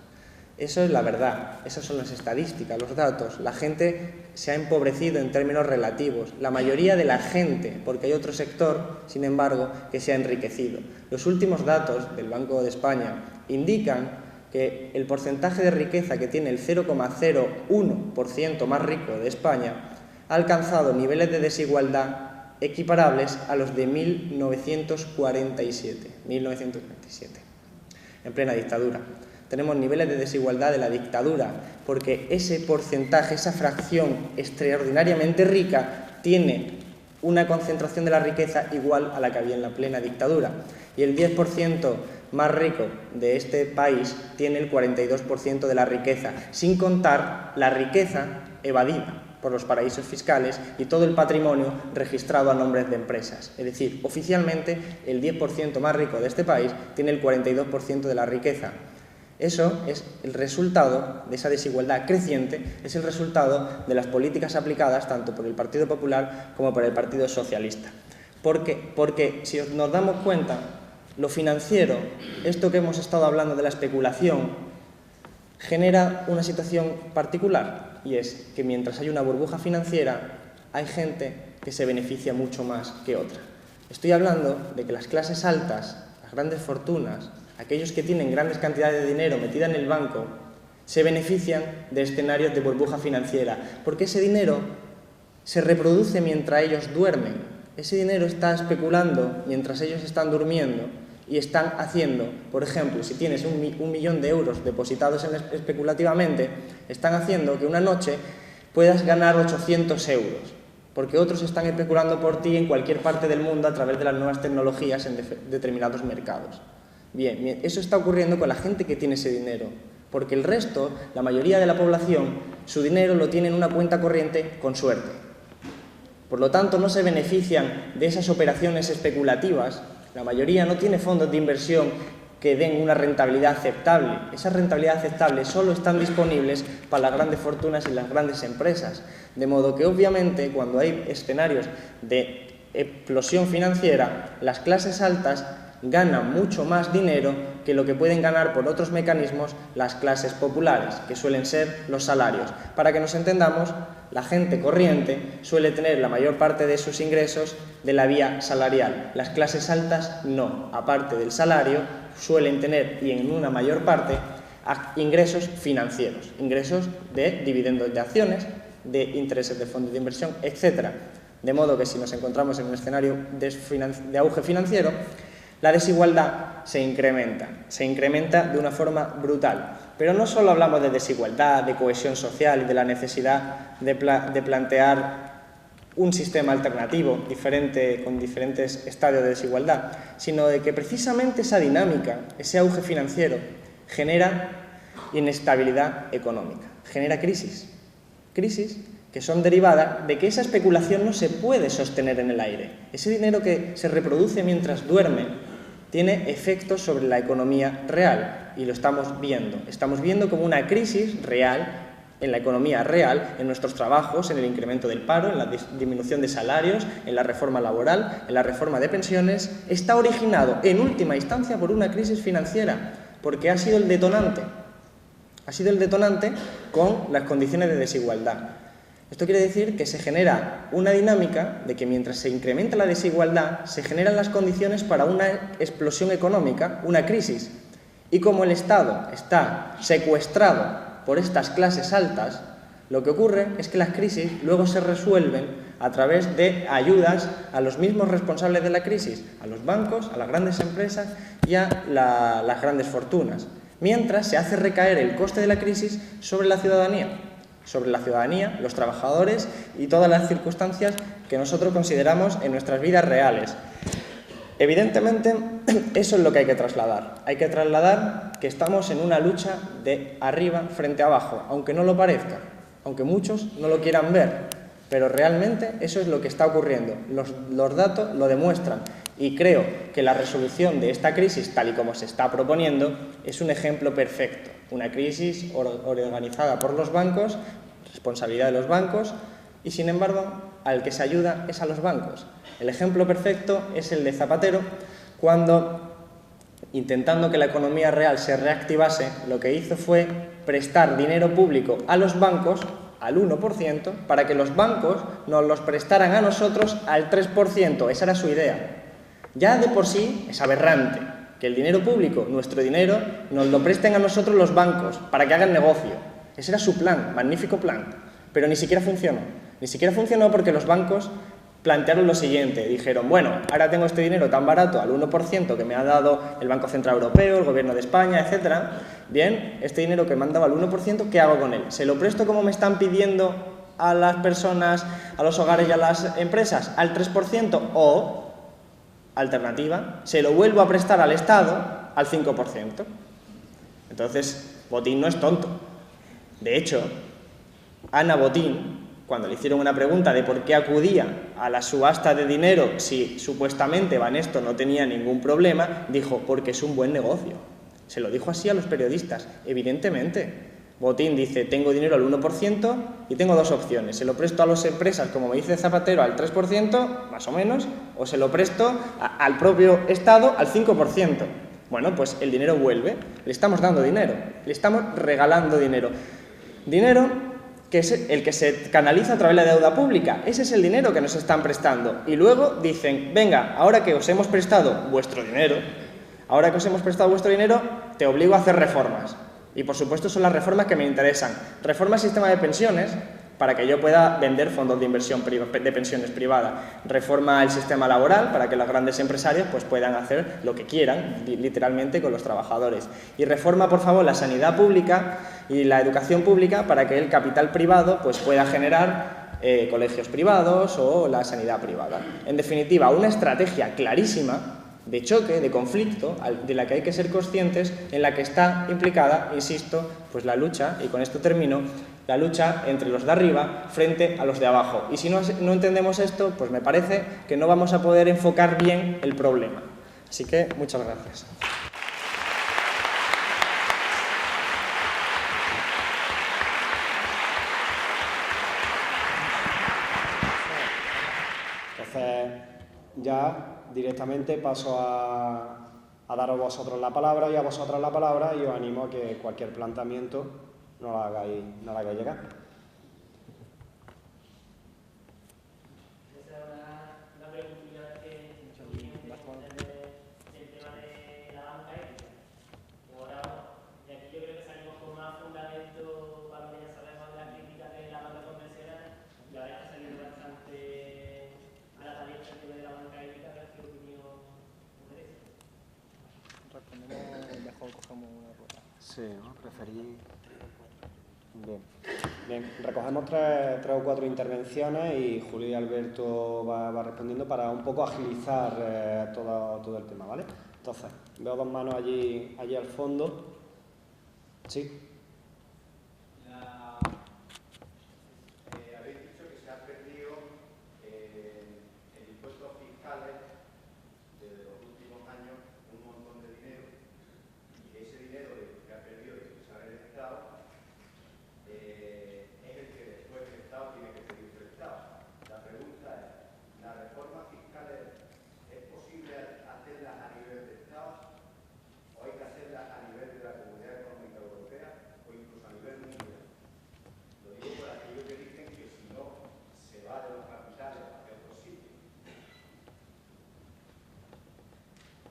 Eso es la verdad, esas son las estadísticas, los datos. La gente se ha empobrecido en términos relativos, la mayoría de la gente, porque hay otro sector, sin embargo, que se ha enriquecido. Los últimos datos del Banco de España indican que el porcentaje de riqueza que tiene el 0,01% más rico de España ha alcanzado niveles de desigualdad equiparables a los de 1947, en plena dictadura. Tenemos niveles de desigualdad de la dictadura, porque ese porcentaje, esa fracción extraordinariamente rica, tiene una concentración de la riqueza igual a la que había en la plena dictadura. Y el 10% más rico de este país tiene el 42% de la riqueza, sin contar la riqueza evadida por los paraísos fiscales y todo el patrimonio registrado a nombres de empresas. Es decir, oficialmente el 10% más rico de este país tiene el 42% de la riqueza. Eso es el resultado de esa desigualdad creciente, es el resultado de las políticas aplicadas tanto por el Partido Popular como por el Partido Socialista. ¿Por qué? Porque si nos damos cuenta, lo financiero, esto que hemos estado hablando de la especulación, genera una situación particular, y es que mientras hay una burbuja financiera, hay gente que se beneficia mucho más que otra. Estoy hablando de que las clases altas, las grandes fortunas, aquellos que tienen grandes cantidades de dinero metida en el banco, se benefician de escenarios de burbuja financiera, porque ese dinero se reproduce mientras ellos duermen. Ese dinero está especulando mientras ellos están durmiendo y están haciendo, por ejemplo, si tienes un millón de euros depositados especulativamente, están haciendo que una noche puedas ganar 800 euros, porque otros están especulando por ti en cualquier parte del mundo a través de las nuevas tecnologías en determinados mercados. Bien, eso está ocurriendo con la gente que tiene ese dinero, porque el resto, la mayoría de la población, su dinero lo tiene en una cuenta corriente con suerte. Por lo tanto, no se benefician de esas operaciones especulativas. La mayoría no tiene fondos de inversión que den una rentabilidad aceptable. Esa rentabilidad aceptable solo están disponibles para las grandes fortunas y las grandes empresas. De modo que, obviamente, cuando hay escenarios de explosión financiera, las clases altas ganan mucho más dinero que lo que pueden ganar por otros mecanismos las clases populares, que suelen ser los salarios. Para que nos entendamos, la gente corriente suele tener la mayor parte de sus ingresos de la vía salarial. Las clases altas no. Aparte del salario, suelen tener, y en una mayor parte, ingresos financieros, ingresos de dividendos de acciones, de intereses de fondos de inversión, etc. De modo que si nos encontramos en un escenario de auge financiero, la desigualdad se incrementa de una forma brutal. Pero no solo hablamos de desigualdad, de cohesión social y de la necesidad de plantear un sistema alternativo diferente, con diferentes estadios de desigualdad, sino de que precisamente esa dinámica, ese auge financiero, genera inestabilidad económica, genera crisis que son derivadas de que esa especulación no se puede sostener en el aire. Ese dinero que se reproduce mientras duerme tiene efectos sobre la economía real y lo estamos viendo. Estamos viendo como una crisis real en la economía real, en nuestros trabajos, en el incremento del paro, en la disminución de salarios, en la reforma laboral, en la reforma de pensiones, está originado en última instancia por una crisis financiera, porque ha sido el detonante con las condiciones de desigualdad. Esto quiere decir que se genera una dinámica de que mientras se incrementa la desigualdad, se generan las condiciones para una explosión económica, una crisis. Y como el Estado está secuestrado por estas clases altas, lo que ocurre es que las crisis luego se resuelven a través de ayudas a los mismos responsables de la crisis, a los bancos, a las grandes empresas y a las grandes fortunas, mientras se hace recaer el coste de la crisis sobre la ciudadanía, los trabajadores y todas las circunstancias que nosotros consideramos en nuestras vidas reales. Evidentemente, eso es lo que hay que trasladar. Hay que trasladar que estamos en una lucha de arriba frente a abajo, aunque no lo parezca, aunque muchos no lo quieran ver, pero realmente eso es lo que está ocurriendo. Los datos lo demuestran y creo que la resolución de esta crisis, tal y como se está proponiendo, es un ejemplo perfecto. Una crisis organizada por los bancos, responsabilidad de los bancos, y sin embargo, al que se ayuda es a los bancos. El ejemplo perfecto es el de Zapatero, cuando, intentando que la economía real se reactivase, lo que hizo fue prestar dinero público a los bancos al 1%, para que los bancos nos los prestaran a nosotros al 3%. Esa era su idea. Ya de por sí es aberrante que el dinero público, nuestro dinero, nos lo presten a nosotros los bancos para que hagan negocio. Ese era su plan, magnífico plan, pero ni siquiera funcionó. Ni siquiera funcionó porque los bancos plantearon lo siguiente, dijeron, bueno, ahora tengo este dinero tan barato al 1% que me ha dado el Banco Central Europeo, el Gobierno de España, etcétera. Bien, este dinero que me han dado al 1%, ¿qué hago con él? ¿Se lo presto como me están pidiendo a las personas, a los hogares y a las empresas, al 3%? O, alternativa, se lo vuelvo a prestar al Estado al 5%. Entonces, Botín no es tonto. De hecho, Ana Botín, cuando le hicieron una pregunta de por qué acudía a la subasta de dinero si supuestamente Banesto no tenía ningún problema, dijo, porque es un buen negocio. Se lo dijo así a los periodistas, evidentemente. Botín dice, tengo dinero al 1% y tengo dos opciones. Se lo presto a las empresas, como me dice Zapatero, al 3%, más o menos, o se lo presto al propio Estado al 5%. Bueno, pues el dinero vuelve, le estamos dando dinero, le estamos regalando dinero. Dinero que es el que se canaliza a través de la deuda pública. Ese es el dinero que nos están prestando. Y luego dicen, venga, ahora que os hemos prestado vuestro dinero, te obligo a hacer reformas. Y por supuesto son las reformas que me interesan. Reforma al sistema de pensiones, para que yo pueda vender fondos de inversión de pensiones privadas. Reforma al sistema laboral, para que los grandes empresarios pues, puedan hacer lo que quieran, literalmente, con los trabajadores. Y reforma, por favor, la sanidad pública y la educación pública, para que el capital privado pues, pueda generar colegios privados o la sanidad privada. En definitiva, una estrategia clarísima de choque, de conflicto, de la que hay que ser conscientes, en la que está implicada, insisto, pues la lucha, y con esto termino, la lucha entre los de arriba frente a los de abajo. Y si no entendemos esto, pues me parece que no vamos a poder enfocar bien el problema. Así que, muchas gracias. Entonces, ya directamente paso a daros vosotros la palabra y a vosotras la palabra y os animo a que cualquier planteamiento no lo hagáis llegar. Una pregunta que el tema de la banca ética. Ahora, de aquí yo creo que salimos con más fundamento cuando ya sabemos de la crítica de la banca convencional y ahora está saliendo bastante Sí, ¿no? Preferí... Bien, recogemos tres o cuatro intervenciones y Julio y Alberto va respondiendo para un poco agilizar todo el tema, ¿vale? Entonces, veo dos manos allí al fondo. Sí. Habéis dicho que se ha perdido en impuestos fiscales desde los últimos años un montón de dinero y ese dinero que ha perdido y que se ha Estado es el que después el Estado tiene que pedir prestado. La pregunta es, ¿las reformas fiscales es posible hacerlas a nivel de Estado o hay que hacerlas a nivel de la Comunidad Económica Europea o incluso a nivel mundial? Lo digo por aquellos que dicen que si no se va de los capitales hacia otros sitios.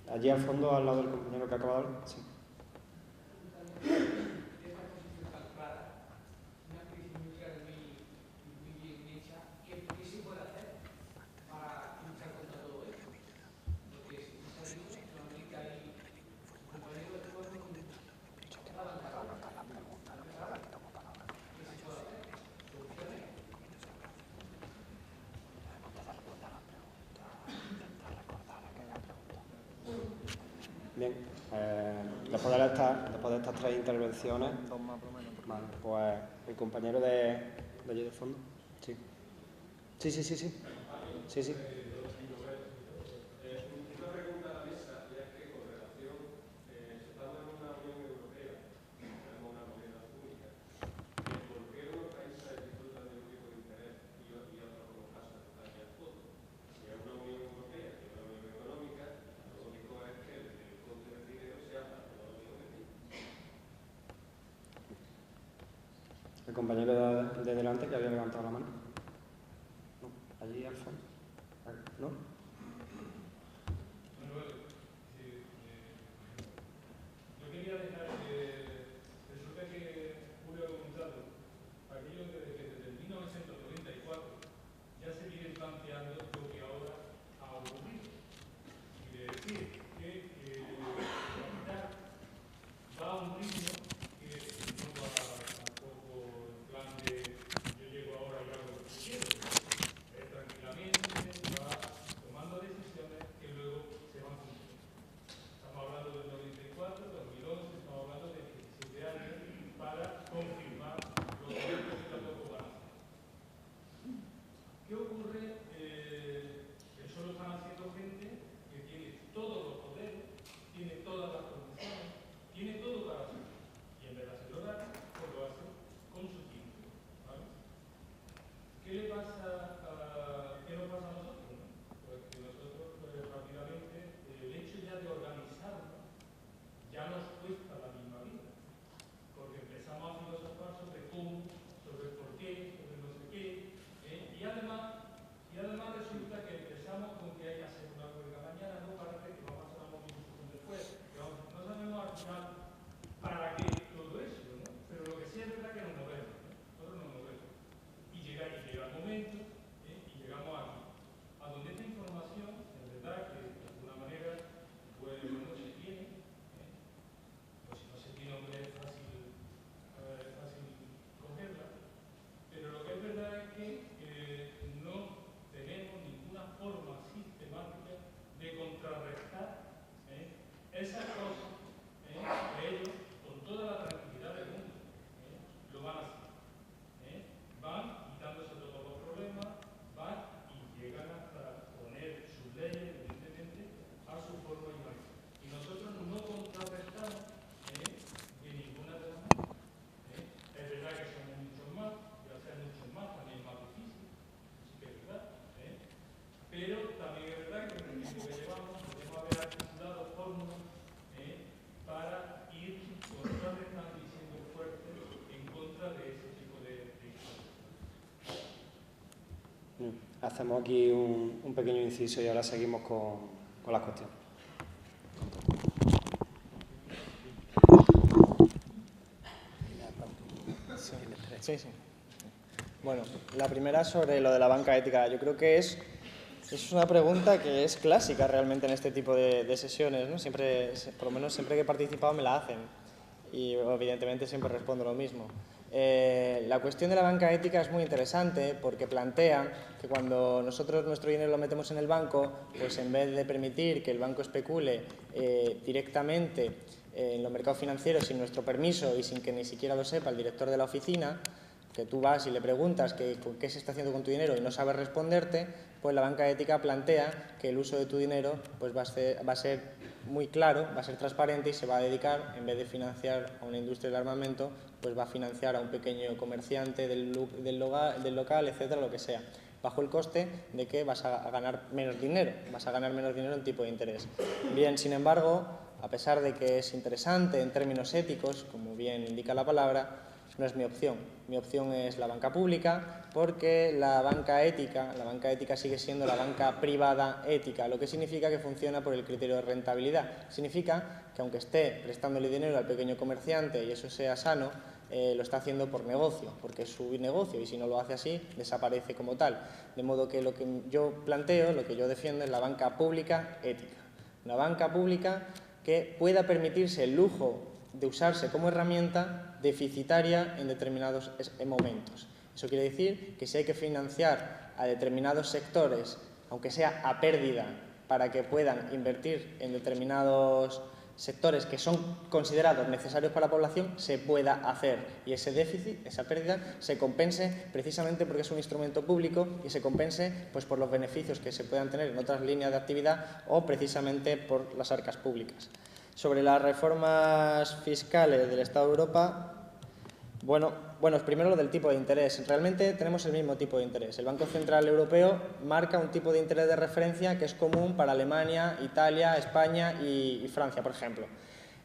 Allí al fondo, al lado del compañero que acaba de hablar. Sí. Bien, después de estas tres intervenciones, vale, pues el compañero de allí de fondo. Sí. Sí. Una pregunta a la mesa, y es que con relación, estamos en una Unión Europea, tenemos una moneda única, ¿por qué unos países disfrutan de un tipo de interés y otros como caso de España todo? Si es una Unión Europea, que es una Unión Económica, lo único es que el coste del dinero sea para toda la Unión Europea. El compañero de delante que había levantado la mano. No, allí al fondo. ¿No? Yo quería dejar resulta que Julio ha comentado aquello de que desde 1994 ya se viene planteando lo que ahora ha ocurrido. Quiere decir que la capital va a un ritmo que no va tampoco en plan de yo llego ahora y hago lo que quiero. Tranquilamente va tomando decisiones que luego se van cumpliendo. Estamos hablando del 94, 2011, estamos hablando de 17 años para confirmar lo que tampoco van a hacer. ¿Qué ocurre? Eso lo están haciendo gente que tiene todos los poderes, tiene todas las condiciones, tiene todo para hacerlo. Y en vez de hacerlo gratis, pues lo hace con su tiempo. ¿Vale? ¿Qué le pasa ¿qué nos pasa a nosotros? ¿No? Pues que nosotros rápidamente el hecho ya de organizarnos ya nos cuesta la misma vida, porque empezamos a filosofar sobre cómo, sobre por qué, sobre no sé qué, y además resulta que empezamos con que hay que hacer una huelga mañana, no parece que vamos a hacer una movilización después, no sabemos al final para qué todo eso, ¿no? Pero lo que sí es verdad que nos movemos, ¿no? Nosotros nos movemos. Y llega el momento, y llegamos aquí, a donde esta información, es verdad que de alguna manera, pues no se tiene, pues si no se tiene, hombre, es fácil cogerla, pero lo que es verdad es que no tenemos ninguna forma sistemática de contrarrestar esas cosas que ellos, con toda la tranquilidad del mundo, lo van a hacer. Van quitándose todos los problemas, van y llegan hasta poner sus leyes, evidentemente, a su forma y manera. Y nosotros no contrarrestamos de ninguna de las maneras. Es verdad que somos muchos más, y al ser muchos más también es más difícil, sí que es verdad. Pero también es verdad que en el tiempo que llevamos podemos haber articulado fórmulas para ir contrarrestando y siendo fuertes en contra de ese tipo de Hacemos aquí un pequeño inciso y ahora seguimos con las cuestiones. Sí. Bueno, la primera sobre lo de la banca ética. Yo creo que es una pregunta que es clásica realmente en este tipo de sesiones, ¿no? Siempre, por lo menos siempre que he participado me la hacen. y evidentemente siempre respondo lo mismo. La cuestión de la banca ética es muy interesante porque plantea que cuando nosotros nuestro dinero lo metemos en el banco, pues en vez de permitir que el banco especule directamente en los mercados financieros sin nuestro permiso y sin que ni siquiera lo sepa el director de la oficina, que tú vas y le preguntas qué se está haciendo con tu dinero y no sabe responderte, pues la banca ética plantea que el uso de tu dinero pues va a ser muy claro, va a ser transparente y se va a dedicar, en vez de financiar a una industria del armamento, pues va a financiar a un pequeño comerciante del local, etcétera, lo que sea, bajo el coste de que vas a ganar menos dinero, en tipo de interés. Bien, sin embargo, a pesar de que es interesante en términos éticos, como bien indica la palabra, no es mi opción. Mi opción es la banca pública, porque la banca ética sigue siendo la banca privada ética, lo que significa que funciona por el criterio de rentabilidad. Significa que aunque esté prestándole dinero al pequeño comerciante y eso sea sano, lo está haciendo por negocio, porque es su negocio y si no lo hace así, desaparece como tal. De modo que lo que yo planteo, lo que yo defiendo es la banca pública ética. Una banca pública que pueda permitirse el lujo de usarse como herramienta deficitaria en determinados momentos. Eso quiere decir que si hay que financiar a determinados sectores, aunque sea a pérdida, para que puedan invertir en determinados sectores que son considerados necesarios para la población, se pueda hacer y ese déficit, esa pérdida, se compense precisamente porque es un instrumento público y se compense pues, por los beneficios que se puedan tener en otras líneas de actividad o precisamente por las arcas públicas. Sobre las reformas fiscales del Estado de Europa, bueno, primero lo del tipo de interés. Realmente tenemos el mismo tipo de interés. El Banco Central Europeo marca un tipo de interés de referencia que es común para Alemania, Italia, España y Francia, por ejemplo.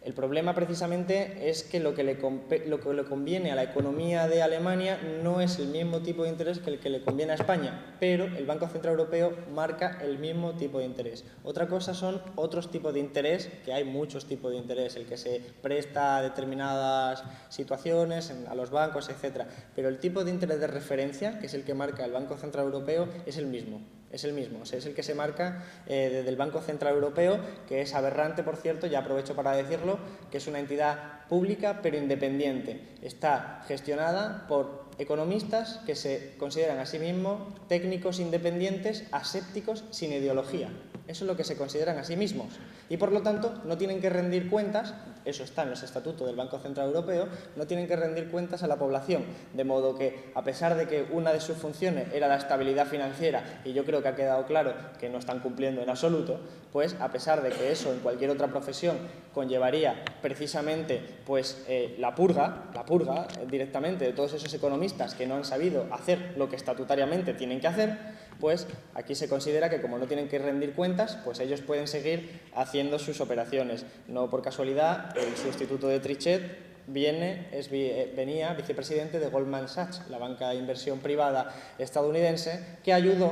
El problema precisamente es que lo que le conviene a la economía de Alemania no es el mismo tipo de interés que el que le conviene a España, pero el Banco Central Europeo marca el mismo tipo de interés. Otra cosa son otros tipos de interés, que hay muchos tipos de interés, el que se presta a determinadas situaciones, a los bancos, etc. Pero el tipo de interés de referencia, que es el que marca el Banco Central Europeo, es el mismo. Es el que se marca desde el Banco Central Europeo, que es aberrante, por cierto, ya aprovecho para decirlo, que es una entidad pública pero independiente. Está gestionada por economistas que se consideran a sí mismos técnicos independientes, asépticos, sin ideología. Eso es lo que se consideran a sí mismos. Y por lo tanto no tienen que rendir cuentas, eso está en los estatutos del Banco Central Europeo, no tienen que rendir cuentas a la población. De modo que, a pesar de que una de sus funciones era la estabilidad financiera, y yo creo que ha quedado claro que no están cumpliendo en absoluto, pues a pesar de que eso en cualquier otra profesión conllevaría precisamente pues, la purga directamente de todos esos economistas que no han sabido hacer lo que estatutariamente tienen que hacer, pues aquí se considera que como no tienen que rendir cuentas, pues ellos pueden seguir haciendo sus operaciones. No por casualidad, el sustituto de Trichet venía vicepresidente de Goldman Sachs, la banca de inversión privada estadounidense, que ayudó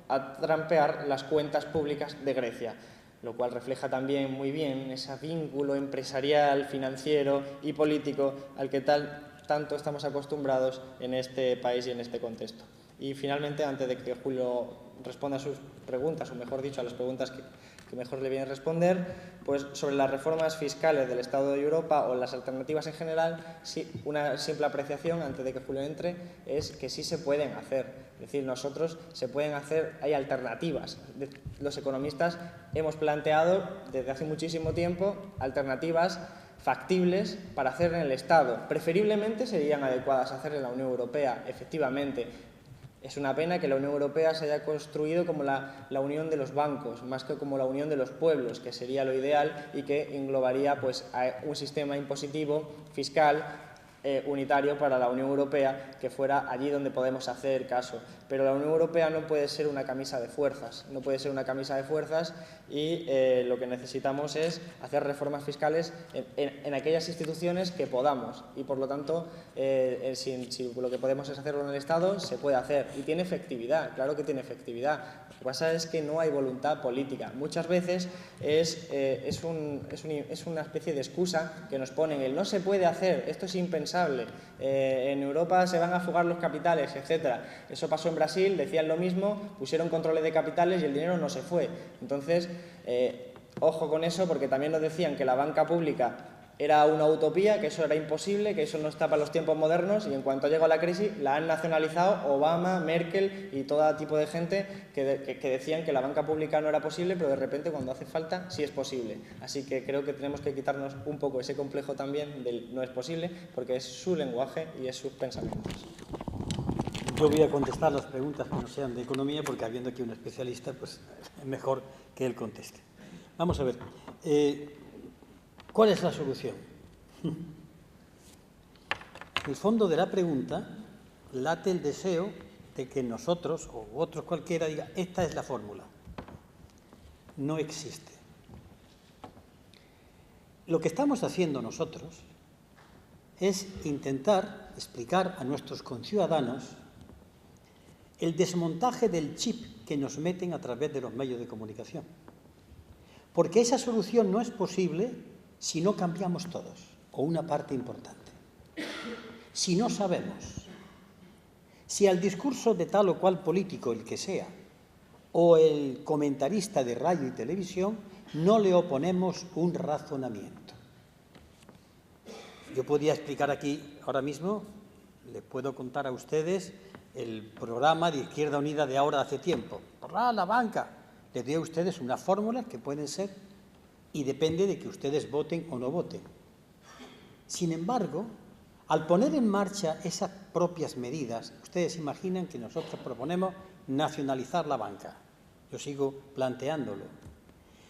a trampear las cuentas públicas de Grecia, lo cual refleja también muy bien ese vínculo empresarial, financiero y político al que tanto estamos acostumbrados en este país y en este contexto. Y finalmente, antes de que Julio responda a sus preguntas, o mejor dicho, a las preguntas que mejor le viene responder, pues sobre las reformas fiscales del Estado de Europa o las alternativas en general, sí, una simple apreciación antes de que Julio entre es que sí se pueden hacer. Es decir, se pueden hacer, hay alternativas. Los economistas hemos planteado desde hace muchísimo tiempo alternativas factibles para hacer en el Estado. Preferiblemente serían adecuadas a hacer en la Unión Europea, efectivamente. Es una pena que la Unión Europea se haya construido como la unión de los bancos, más que como la unión de los pueblos, que sería lo ideal y que englobaría pues, a un sistema impositivo fiscal unitario para la Unión Europea, que fuera allí donde podemos hacer caso. Pero la Unión Europea no puede ser una camisa de fuerzas, y lo que necesitamos es hacer reformas fiscales en aquellas instituciones que podamos y por lo tanto si lo que podemos es hacerlo en el Estado, se puede hacer y tiene efectividad, claro que tiene efectividad. Lo que pasa es que no hay voluntad política. Muchas veces es una especie de excusa que nos ponen el no se puede hacer, esto es impensable, en Europa se van a fugar los capitales, etcétera. Eso pasó en Brasil, decían lo mismo, pusieron controles de capitales y el dinero no se fue. Entonces, ojo con eso, porque también nos decían que la banca pública era una utopía, que eso era imposible, que eso no está para los tiempos modernos, y en cuanto llegó la crisis la han nacionalizado Obama, Merkel y todo tipo de gente que decían que la banca pública no era posible, pero de repente cuando hace falta sí es posible. Así que creo que tenemos que quitarnos un poco ese complejo también del no es posible, porque es su lenguaje y es sus pensamientos. Yo voy a contestar las preguntas que no sean de economía, porque habiendo aquí un especialista, pues es mejor que él conteste. Vamos a ver. ¿Cuál es la solución? En el fondo de la pregunta late el deseo de que nosotros, o otros cualquiera, diga, esta es la fórmula. No existe. Lo que estamos haciendo nosotros es intentar explicar a nuestros conciudadanos el desmontaje del chip que nos meten a través de los medios de comunicación. Porque esa solución no es posible si no cambiamos todos, o una parte importante. Si no sabemos, si al discurso de tal o cual político, el que sea, o el comentarista de radio y televisión, no le oponemos un razonamiento. Yo podría explicar aquí, ahora mismo, les puedo contar a ustedes el programa de Izquierda Unida de ahora hace tiempo. La banca. Les doy a ustedes unas fórmulas que pueden ser, y depende de que ustedes voten o no voten. Sin embargo, al poner en marcha esas propias medidas, ustedes imaginan que nosotros proponemos nacionalizar la banca. Yo sigo planteándolo.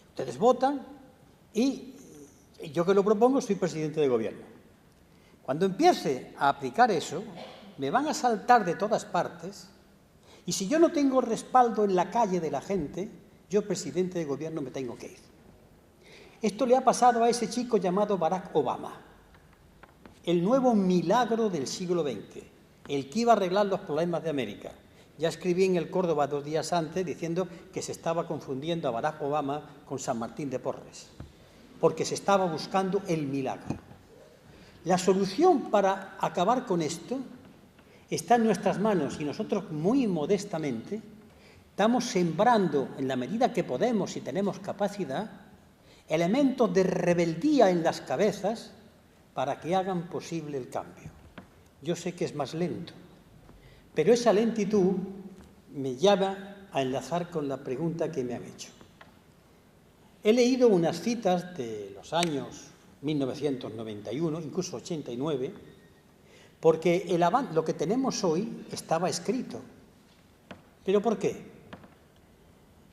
Ustedes votan y yo que lo propongo soy presidente de gobierno. Cuando empiece a aplicar eso, me van a saltar de todas partes, y si yo no tengo respaldo en la calle de la gente, yo, presidente de gobierno, me tengo que ir. Esto le ha pasado a ese chico llamado Barack Obama, el nuevo milagro del siglo XX, el que iba a arreglar los problemas de América. Ya escribí en el Córdoba 2 días antes diciendo que se estaba confundiendo a Barack Obama con San Martín de Porres, porque se estaba buscando el milagro. La solución para acabar con esto está en nuestras manos, y nosotros muy modestamente estamos sembrando, en la medida que podemos y tenemos capacidad, elementos de rebeldía en las cabezas para que hagan posible el cambio. Yo sé que es más lento, pero esa lentitud me lleva a enlazar con la pregunta que me han hecho. He leído unas citas de los años 1991, incluso 89, porque lo que tenemos hoy estaba escrito. ¿Pero por qué?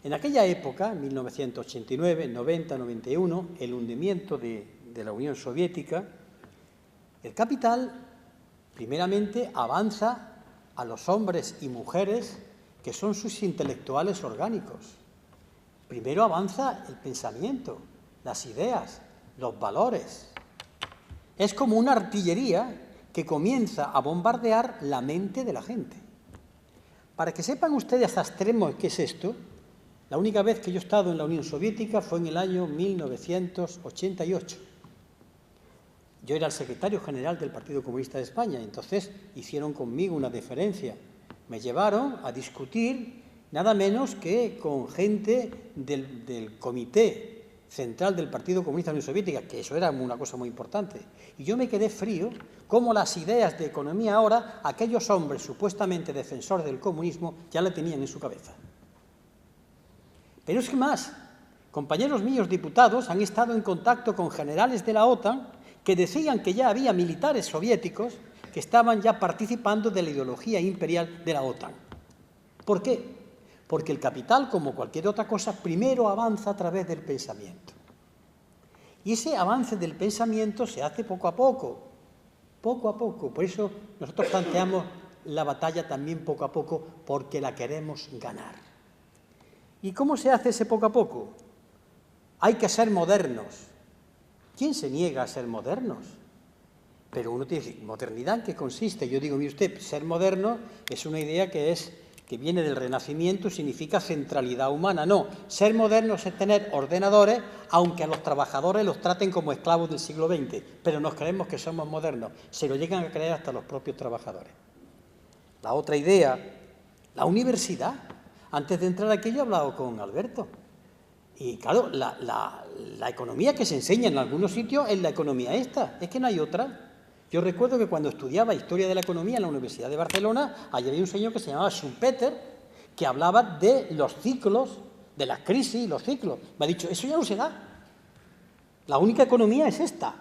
En aquella época, 1989, 90, 91, el hundimiento de la Unión Soviética, el capital, primeramente, avanza a los hombres y mujeres que son sus intelectuales orgánicos. Primero avanza el pensamiento, las ideas, los valores. Es como una artillería que comienza a bombardear la mente de la gente. Para que sepan ustedes hasta extremo qué es esto, la única vez que yo he estado en la Unión Soviética fue en el año 1988. Yo era el secretario general del Partido Comunista de España, y entonces hicieron conmigo una deferencia. Me llevaron a discutir nada menos que con gente del Comité Central del Partido Comunista de la Unión Soviética, que eso era una cosa muy importante. Y yo me quedé frío, como las ideas de economía ahora, aquellos hombres supuestamente defensores del comunismo ya la tenían en su cabeza. Pero es que más, compañeros míos diputados han estado en contacto con generales de la OTAN que decían que ya había militares soviéticos que estaban ya participando de la ideología imperial de la OTAN. ¿Por qué? Porque el capital, como cualquier otra cosa, primero avanza a través del pensamiento. Y ese avance del pensamiento se hace poco a poco, poco a poco. Por eso nosotros planteamos la batalla también poco a poco, porque la queremos ganar. ¿Y cómo se hace ese poco a poco? Hay que ser modernos. ¿Quién se niega a ser modernos? Pero uno tiene que decir, ¿modernidad en qué consiste? Yo digo, mire usted, ser moderno es una idea que viene del Renacimiento, significa centralidad humana. No, ser modernos es tener ordenadores, aunque a los trabajadores los traten como esclavos del siglo XX, pero nos creemos que somos modernos. Se lo llegan a creer hasta los propios trabajadores. La otra idea, la universidad. Antes de entrar aquí yo he hablado con Alberto, Y claro, la economía que se enseña en algunos sitios es la economía esta, es que no hay otra. Yo recuerdo que cuando estudiaba Historia de la Economía en la Universidad de Barcelona, allí había un señor que se llamaba Schumpeter, que hablaba de los ciclos, de las crisis, los ciclos. Me ha dicho, eso ya no se da. La única economía es esta.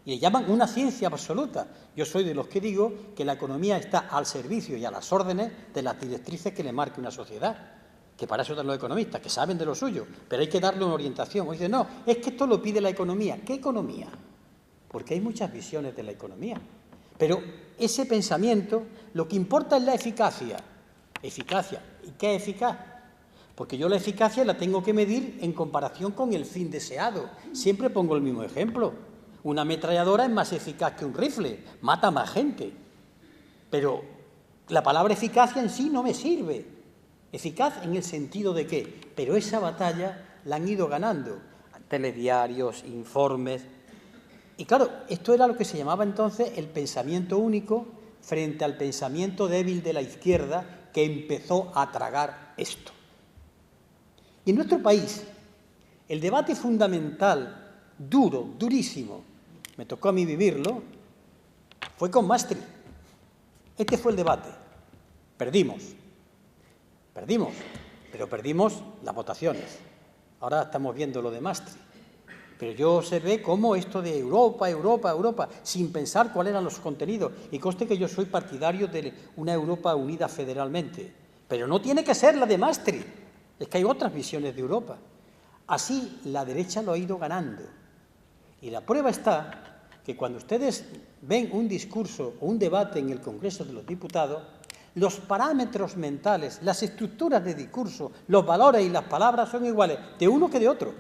Y le llaman una ciencia absoluta. Yo soy de los que digo que la economía está al servicio y a las órdenes de las directrices que le marque una sociedad. Que para eso están los economistas, que saben de lo suyo, pero hay que darle una orientación. O dicen, no, es que esto lo pide la economía. ¿Qué economía? Porque hay muchas visiones de la economía. Pero ese pensamiento, lo que importa es la eficacia. Eficacia. ¿Y qué es eficaz? Porque yo la eficacia la tengo que medir en comparación con el fin deseado. Siempre pongo el mismo ejemplo. Una ametralladora es más eficaz que un rifle, mata más gente. Pero la palabra eficacia en sí no me sirve. Eficaz en el sentido de que, pero esa batalla la han ido ganando. Telediarios, informes. Y claro, esto era lo que se llamaba entonces el pensamiento único frente al pensamiento débil de la izquierda que empezó a tragar esto. Y en nuestro país, el debate fundamental, duro, durísimo, me tocó a mí vivirlo, fue con Maastricht. Este fue el debate. Perdimos, pero perdimos las votaciones. Ahora estamos viendo lo de Maastricht. Pero yo observé cómo esto de Europa, sin pensar cuáles eran los contenidos. Y conste que yo soy partidario de una Europa unida federalmente. Pero no tiene que ser la de Maastricht. Es que hay otras visiones de Europa. Así la derecha lo ha ido ganando. Y la prueba está que cuando ustedes ven un discurso o un debate en el Congreso de los Diputados, los parámetros mentales, las estructuras de discurso, los valores y las palabras son iguales de uno que de otro,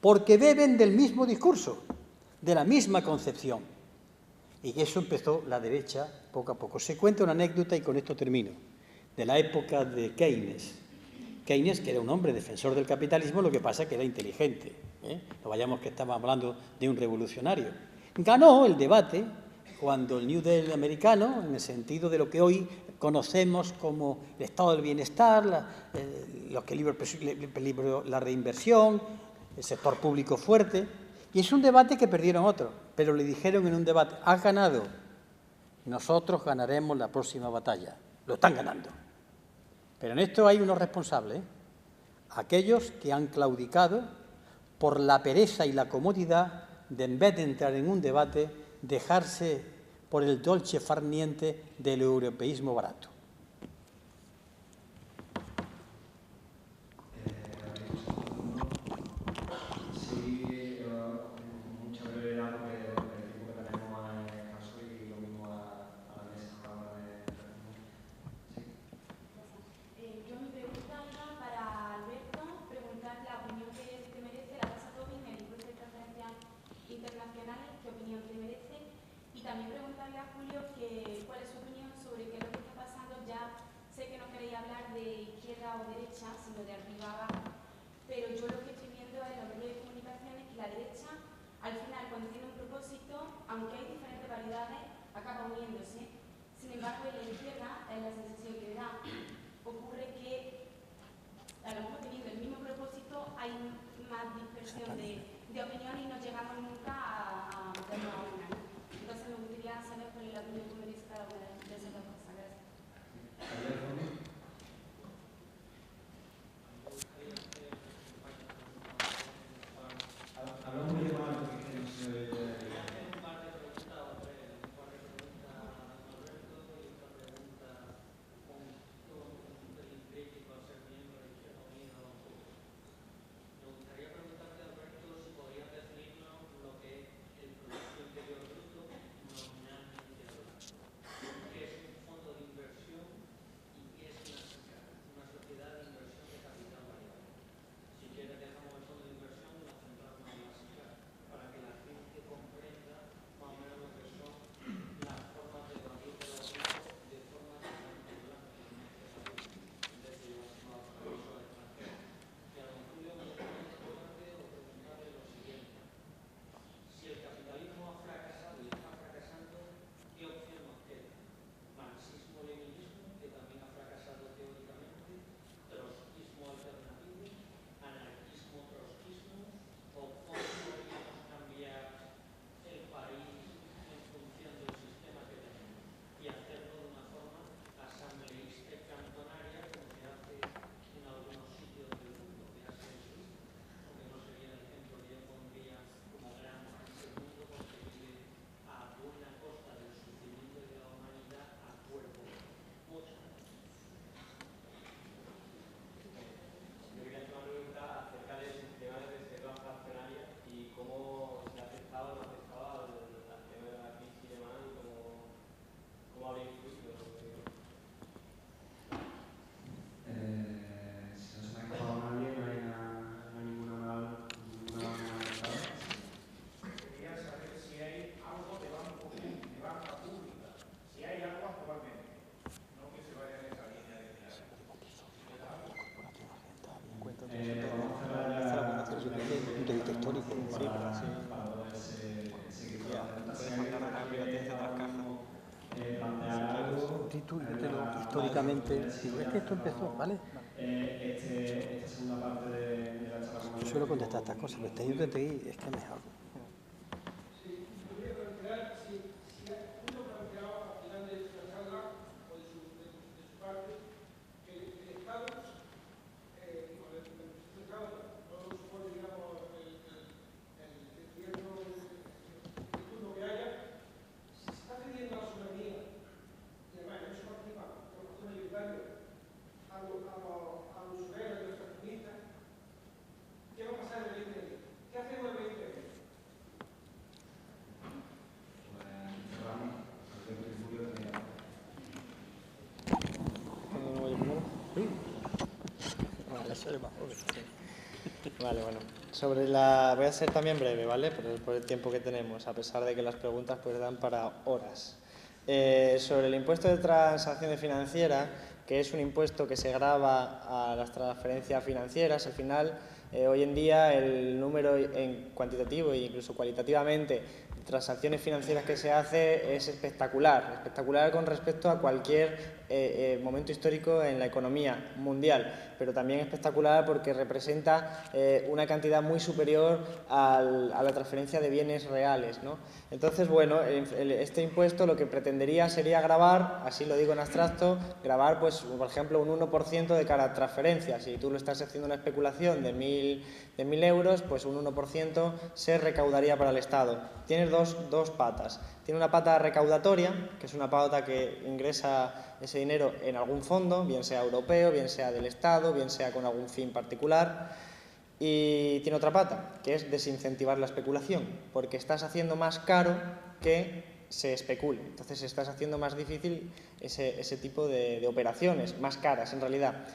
porque beben del mismo discurso, de la misma concepción. Y eso empezó la derecha poco a poco. Se cuenta una anécdota, y con esto termino, de la época de Keynes. Keynes, que era un hombre defensor del capitalismo, lo que pasa es que era inteligente. No vayamos que estamos hablando de un revolucionario. Ganó el debate cuando el New Deal americano, en el sentido de lo que hoy conocemos como el estado del bienestar, la reinversión, el sector público fuerte, y es un debate que perdieron otros, pero le dijeron en un debate, has ganado, nosotros ganaremos la próxima batalla. Lo están ganando. Pero en esto hay unos responsables, aquellos que han claudicado por la pereza y la comodidad de, en vez de entrar en un debate, dejarse por el dolce far niente del europeísmo barato. También preguntarle a Julio cuál es su opinión sobre qué es lo que está pasando. Ya sé que no queréis hablar de izquierda o derecha, sino de arriba a abajo, pero yo lo que estoy viendo en los medios de comunicación es que la derecha, al final, cuando tiene un propósito, aunque hay diferentes variedades, acaba uniéndose. Sin embargo, en la izquierda, es la sensación que da, ocurre que, a lo mejor teniendo el mismo propósito, hay más dispersión de opiniones y no llegamos nunca a meternos a una. Entonces me gustaría saber cuál es la opinión que merece cada una de esas dos cosas. Gracias. momento histórico. Sí, pero así... Puedes hablar de la privatización de las cajas. Históricamente, digo, es que esto empezó, ¿vale? Esta segunda parte de la charla. Yo suelo contestar estas cosas, pero este yo te digo, es que es mejor. Sí, podría plantear, si uno planteaba al final de esta charla, o de su parte, que el Estado, con el Estado, no supone, digamos, el gobierno, el turno que haya, si se está pidiendo la soberanía, y además en eso participa por los mayoritarios, a los usureros y los accionistas, ¿qué va a pasar en el 2020? ¿Qué hacemos en el 2020? Vale, bueno. Voy a ser también breve, ¿vale? Por el tiempo que tenemos, a pesar de que las preguntas pues dan para horas. Sobre el impuesto de transacciones financieras, que es un impuesto que se grava a las transferencias financieras, al final, hoy en día, el número en cuantitativo e incluso cualitativamente de transacciones financieras que se hace es espectacular con respecto a cualquier momento histórico en la economía mundial, pero también espectacular porque representa una cantidad muy superior a la transferencia de bienes reales, ¿no? Entonces, bueno, este impuesto lo que pretendería sería gravar, así lo digo en abstracto, gravar, pues, por ejemplo, un 1% de cada transferencia. Si tú lo estás haciendo una especulación de 1.000 euros, pues un 1% se recaudaría para el Estado. Tienes dos patas. Tiene una pata recaudatoria, que es una pata que ingresa ese dinero en algún fondo, bien sea europeo, bien sea del Estado, bien sea con algún fin particular. Y tiene otra pata, que es desincentivar la especulación, porque estás haciendo más caro que se especule. Entonces estás haciendo más difícil ese tipo de operaciones, más caras en realidad.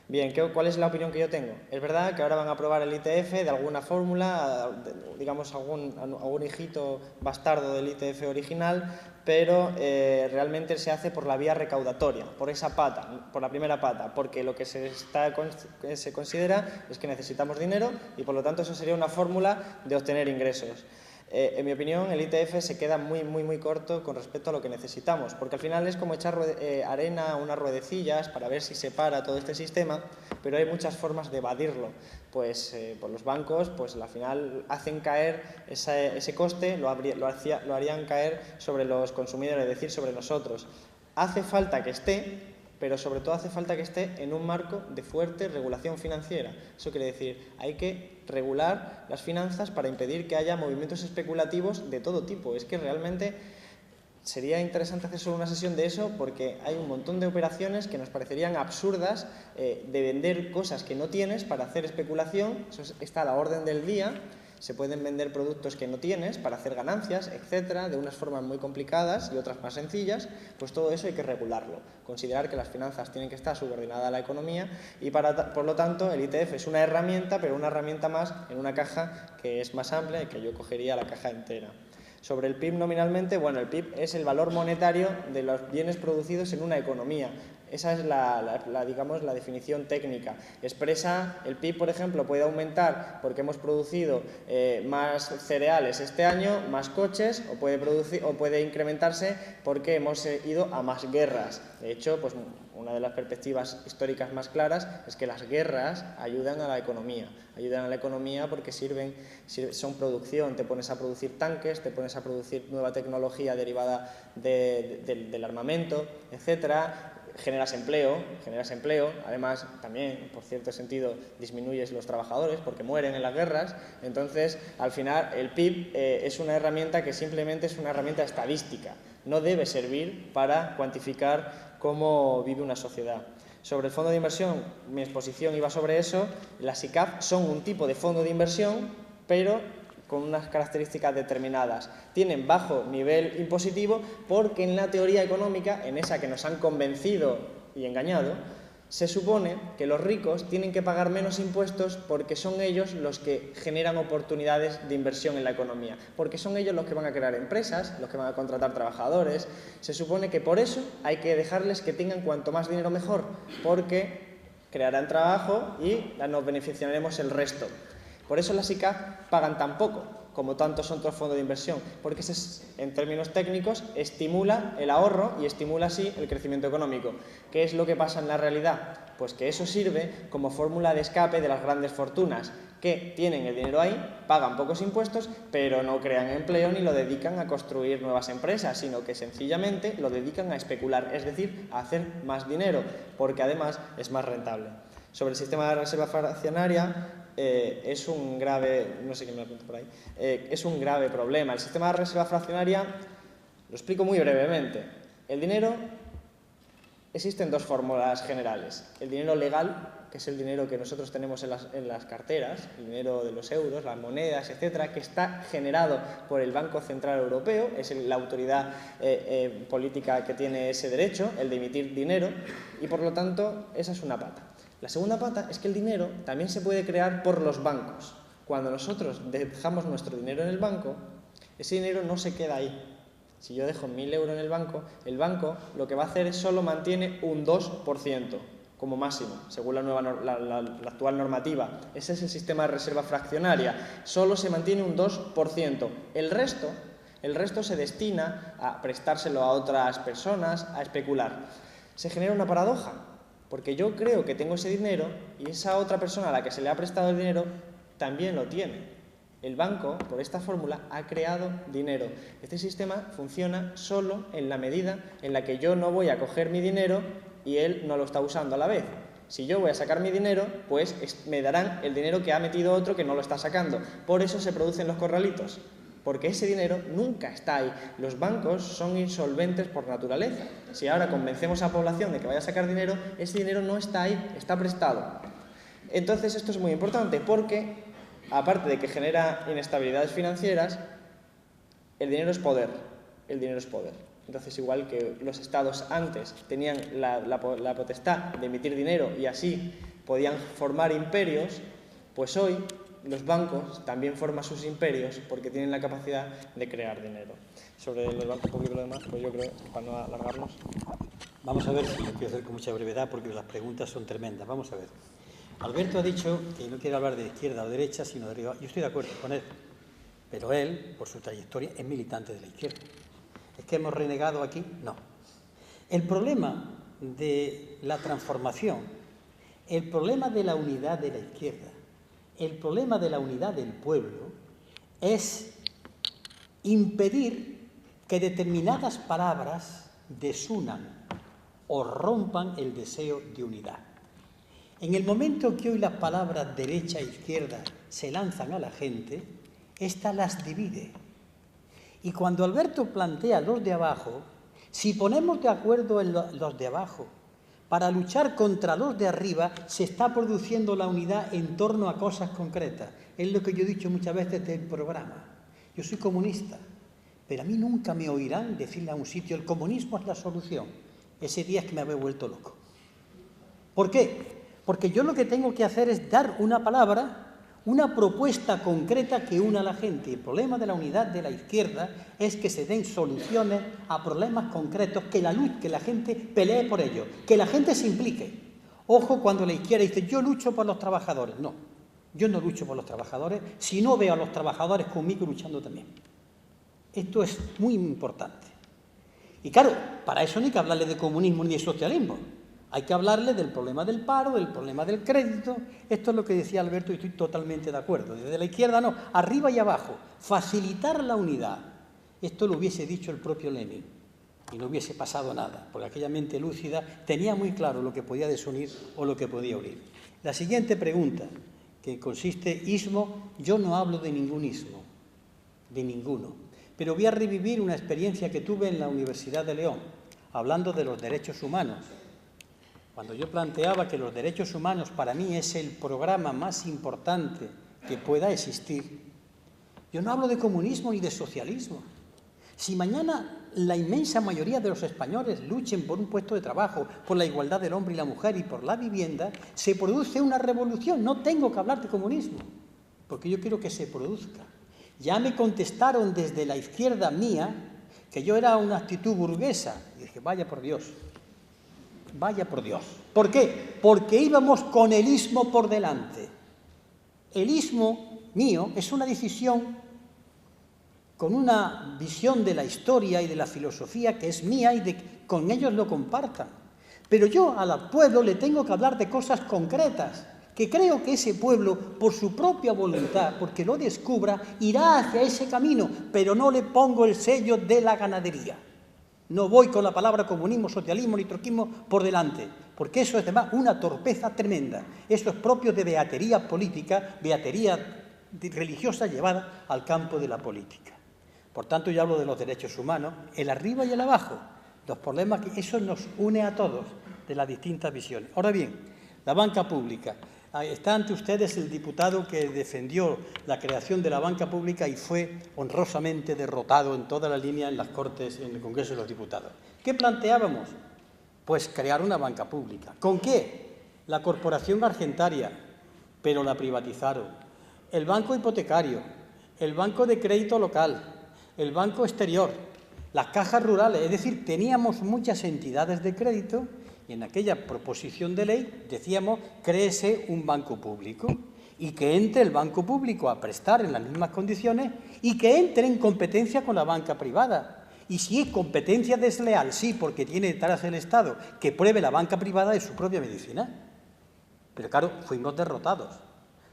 Bien, ¿cuál es la opinión que yo tengo? Es verdad que ahora van a aprobar el ITF de alguna fórmula, digamos algún hijito bastardo del ITF original, pero realmente se hace por la vía recaudatoria, por esa pata, por la primera pata, porque lo que se considera es que necesitamos dinero y por lo tanto eso sería una fórmula de obtener ingresos. En mi opinión, el ITF se queda muy corto con respecto a lo que necesitamos, porque al final es como echar arena a unas ruedecillas para ver si se para todo este sistema, pero hay muchas formas de evadirlo. Pues por los bancos, pues al final hacen caer ese coste, lo harían caer sobre los consumidores, es decir, sobre nosotros. Hace falta que esté, pero sobre todo hace falta que esté en un marco de fuerte regulación financiera. Eso quiere decir, hay que regular las finanzas para impedir que haya movimientos especulativos de todo tipo. Es que realmente sería interesante hacer solo una sesión de eso porque hay un montón de operaciones que nos parecerían absurdas de vender cosas que no tienes para hacer especulación. Eso está a la orden del día. Se pueden vender productos que no tienes para hacer ganancias, etcétera, de unas formas muy complicadas y otras más sencillas. Pues todo eso hay que regularlo. Considerar que las finanzas tienen que estar subordinadas a la economía y por lo tanto el ITF es una herramienta, pero una herramienta más en una caja que es más amplia y que yo cogería la caja entera. Sobre el PIB nominalmente, bueno, el PIB es el valor monetario de los bienes producidos en una economía. Esa es digamos, la definición técnica. Expresa, el PIB, por ejemplo, puede aumentar porque hemos producido más cereales este año, más coches, o puede incrementarse porque hemos ido a más guerras. De hecho, pues una de las perspectivas históricas más claras es que las guerras ayudan a la economía. Ayudan a la economía porque son producción. Te pones a producir tanques, te pones a producir nueva tecnología derivada del armamento, etcétera. Generas empleo, además también, por cierto sentido, disminuyes los trabajadores porque mueren en las guerras. Entonces, al final, el PIB es una herramienta que simplemente es una herramienta estadística, no debe servir para cuantificar cómo vive una sociedad. Sobre el fondo de inversión, mi exposición iba sobre eso. Las SICAV son un tipo de fondo de inversión, pero con unas características determinadas. Tienen bajo nivel impositivo porque en la teoría económica, en esa que nos han convencido y engañado, se supone que los ricos tienen que pagar menos impuestos porque son ellos los que generan oportunidades de inversión en la economía, porque son ellos los que van a crear empresas, los que van a contratar trabajadores. Se supone que por eso hay que dejarles que tengan cuanto más dinero mejor, porque crearán trabajo y nos beneficiaremos el resto. Por eso las ICAP pagan tan poco, como tantos otros fondos de inversión, porque ese, en términos técnicos, estimula el ahorro y estimula así el crecimiento económico. ¿Qué es lo que pasa en la realidad? Pues que eso sirve como fórmula de escape de las grandes fortunas, que tienen el dinero ahí, pagan pocos impuestos, pero no crean empleo ni lo dedican a construir nuevas empresas, sino que sencillamente lo dedican a especular, es decir, a hacer más dinero, porque además es más rentable. Sobre el sistema de reserva fraccionaria, es un grave, no sé quién me lo apunta por ahí, es un grave problema. El sistema de reserva fraccionaria, lo explico muy brevemente. El dinero, existen dos fórmulas generales. El dinero legal, que es el dinero que nosotros tenemos en las carteras, el dinero de los euros, las monedas, etcétera, que está generado por el Banco Central Europeo, es la autoridad política que tiene ese derecho, el de emitir dinero, y por lo tanto, esa es una pata. La segunda pata es que el dinero también se puede crear por los bancos. Cuando nosotros dejamos nuestro dinero en el banco, ese dinero no se queda ahí. Si yo dejo 1.000 euros en el banco lo que va a hacer es solo mantiene un 2% como máximo, según la actual normativa. Ese es el sistema de reserva fraccionaria. Solo se mantiene un 2%. El resto se destina a prestárselo a otras personas, a especular. Se genera una paradoja, porque yo creo que tengo ese dinero y esa otra persona a la que se le ha prestado el dinero también lo tiene. El banco, por esta fórmula, ha creado dinero. Este sistema funciona solo en la medida en la que yo no voy a coger mi dinero y él no lo está usando a la vez. Si yo voy a sacar mi dinero, pues me darán el dinero que ha metido otro que no lo está sacando. Por eso se producen los corralitos, porque ese dinero nunca está ahí. Los bancos son insolventes por naturaleza. Si ahora convencemos a la población de que vaya a sacar dinero, ese dinero no está ahí, está prestado. Entonces esto es muy importante porque, aparte de que genera inestabilidades financieras, el dinero es poder. El dinero es poder. Entonces, igual que los estados antes tenían la potestad de emitir dinero y así podían formar imperios, pues hoy los bancos también forman sus imperios porque tienen la capacidad de crear dinero. Sobre los bancos públicos y lo demás, pues yo creo, para no alargarnos. Vamos a ver, si lo quiero hacer con mucha brevedad porque las preguntas son tremendas. Vamos a ver. Alberto ha dicho que no quiere hablar de izquierda o derecha, sino de arriba. Yo estoy de acuerdo con él, pero él, por su trayectoria, es militante de la izquierda. ¿Es que hemos renegado aquí? No. El problema de la transformación, el problema de la unidad de la izquierda, el problema de la unidad del pueblo es impedir que determinadas palabras desunan o rompan el deseo de unidad. En el momento que hoy las palabras derecha e izquierda se lanzan a la gente, ésta las divide. Y cuando Alberto plantea los de abajo, si ponemos de acuerdo en los de abajo para luchar contra los de arriba, se está produciendo la unidad en torno a cosas concretas. Es lo que yo he dicho muchas veces del programa. Yo soy comunista, pero a mí nunca me oirán decirle a un sitio el comunismo es la solución. Ese día es que me había vuelto loco. ¿Por qué? Porque yo lo que tengo que hacer es dar una palabra, una propuesta concreta que una a la gente. El problema de la unidad de la izquierda es que se den soluciones a problemas concretos, que la gente pelee por ello, que la gente se implique. Ojo cuando la izquierda dice, yo lucho por los trabajadores. No, yo no lucho por los trabajadores si no veo a los trabajadores conmigo luchando también. Esto es muy importante. Y claro, para eso no hay que hablarle de comunismo ni de socialismo. Hay que hablarle del problema del paro, del problema del crédito. Esto es lo que decía Alberto y estoy totalmente de acuerdo. Desde la izquierda no, arriba y abajo. Facilitar la unidad. Esto lo hubiese dicho el propio Lenin y no hubiese pasado nada, porque aquella mente lúcida tenía muy claro lo que podía desunir o lo que podía unir. La siguiente pregunta, que consiste, ismo, yo no hablo de ningún ismo, de ninguno, pero voy a revivir una experiencia que tuve en la Universidad de León, hablando de los derechos humanos. Cuando yo planteaba que los derechos humanos para mí es el programa más importante que pueda existir, yo no hablo de comunismo ni de socialismo. Si mañana la inmensa mayoría de los españoles luchen por un puesto de trabajo, por la igualdad del hombre y la mujer y por la vivienda, se produce una revolución. No tengo que hablar de comunismo, porque yo quiero que se produzca. Ya me contestaron desde la izquierda mía que yo era una actitud burguesa. Y dije, vaya por Dios. Vaya por Dios. ¿Por qué? Porque íbamos con el ismo por delante. El ismo mío, es una decisión con una visión de la historia y de la filosofía que es mía y con ellos lo compartan. Pero yo al pueblo le tengo que hablar de cosas concretas, que creo que ese pueblo, por su propia voluntad, porque lo descubra, irá hacia ese camino, pero no le pongo el sello de la ganadería. No voy con la palabra comunismo, socialismo ni troquismo por delante, porque eso es además una torpeza tremenda. Eso es propio de beatería política, beatería religiosa llevada al campo de la política. Por tanto, yo hablo de los derechos humanos, el arriba y el abajo, los problemas que eso nos une a todos, de las distintas visiones. Ahora bien, la banca pública. Está ante ustedes el diputado que defendió la creación de la banca pública y fue honrosamente derrotado en toda la línea en las Cortes, en el Congreso de los Diputados. ¿Qué planteábamos? Pues crear una banca pública. ¿Con qué? La Corporación Argentaria, pero la privatizaron. El Banco Hipotecario, el Banco de Crédito Local, el Banco Exterior, las cajas rurales. Es decir, teníamos muchas entidades de crédito. Y en aquella proposición de ley decíamos, créese un banco público y que entre el banco público a prestar en las mismas condiciones y que entre en competencia con la banca privada. Y si es competencia desleal, sí, porque tiene detrás el Estado, que pruebe la banca privada de su propia medicina. Pero claro, fuimos derrotados.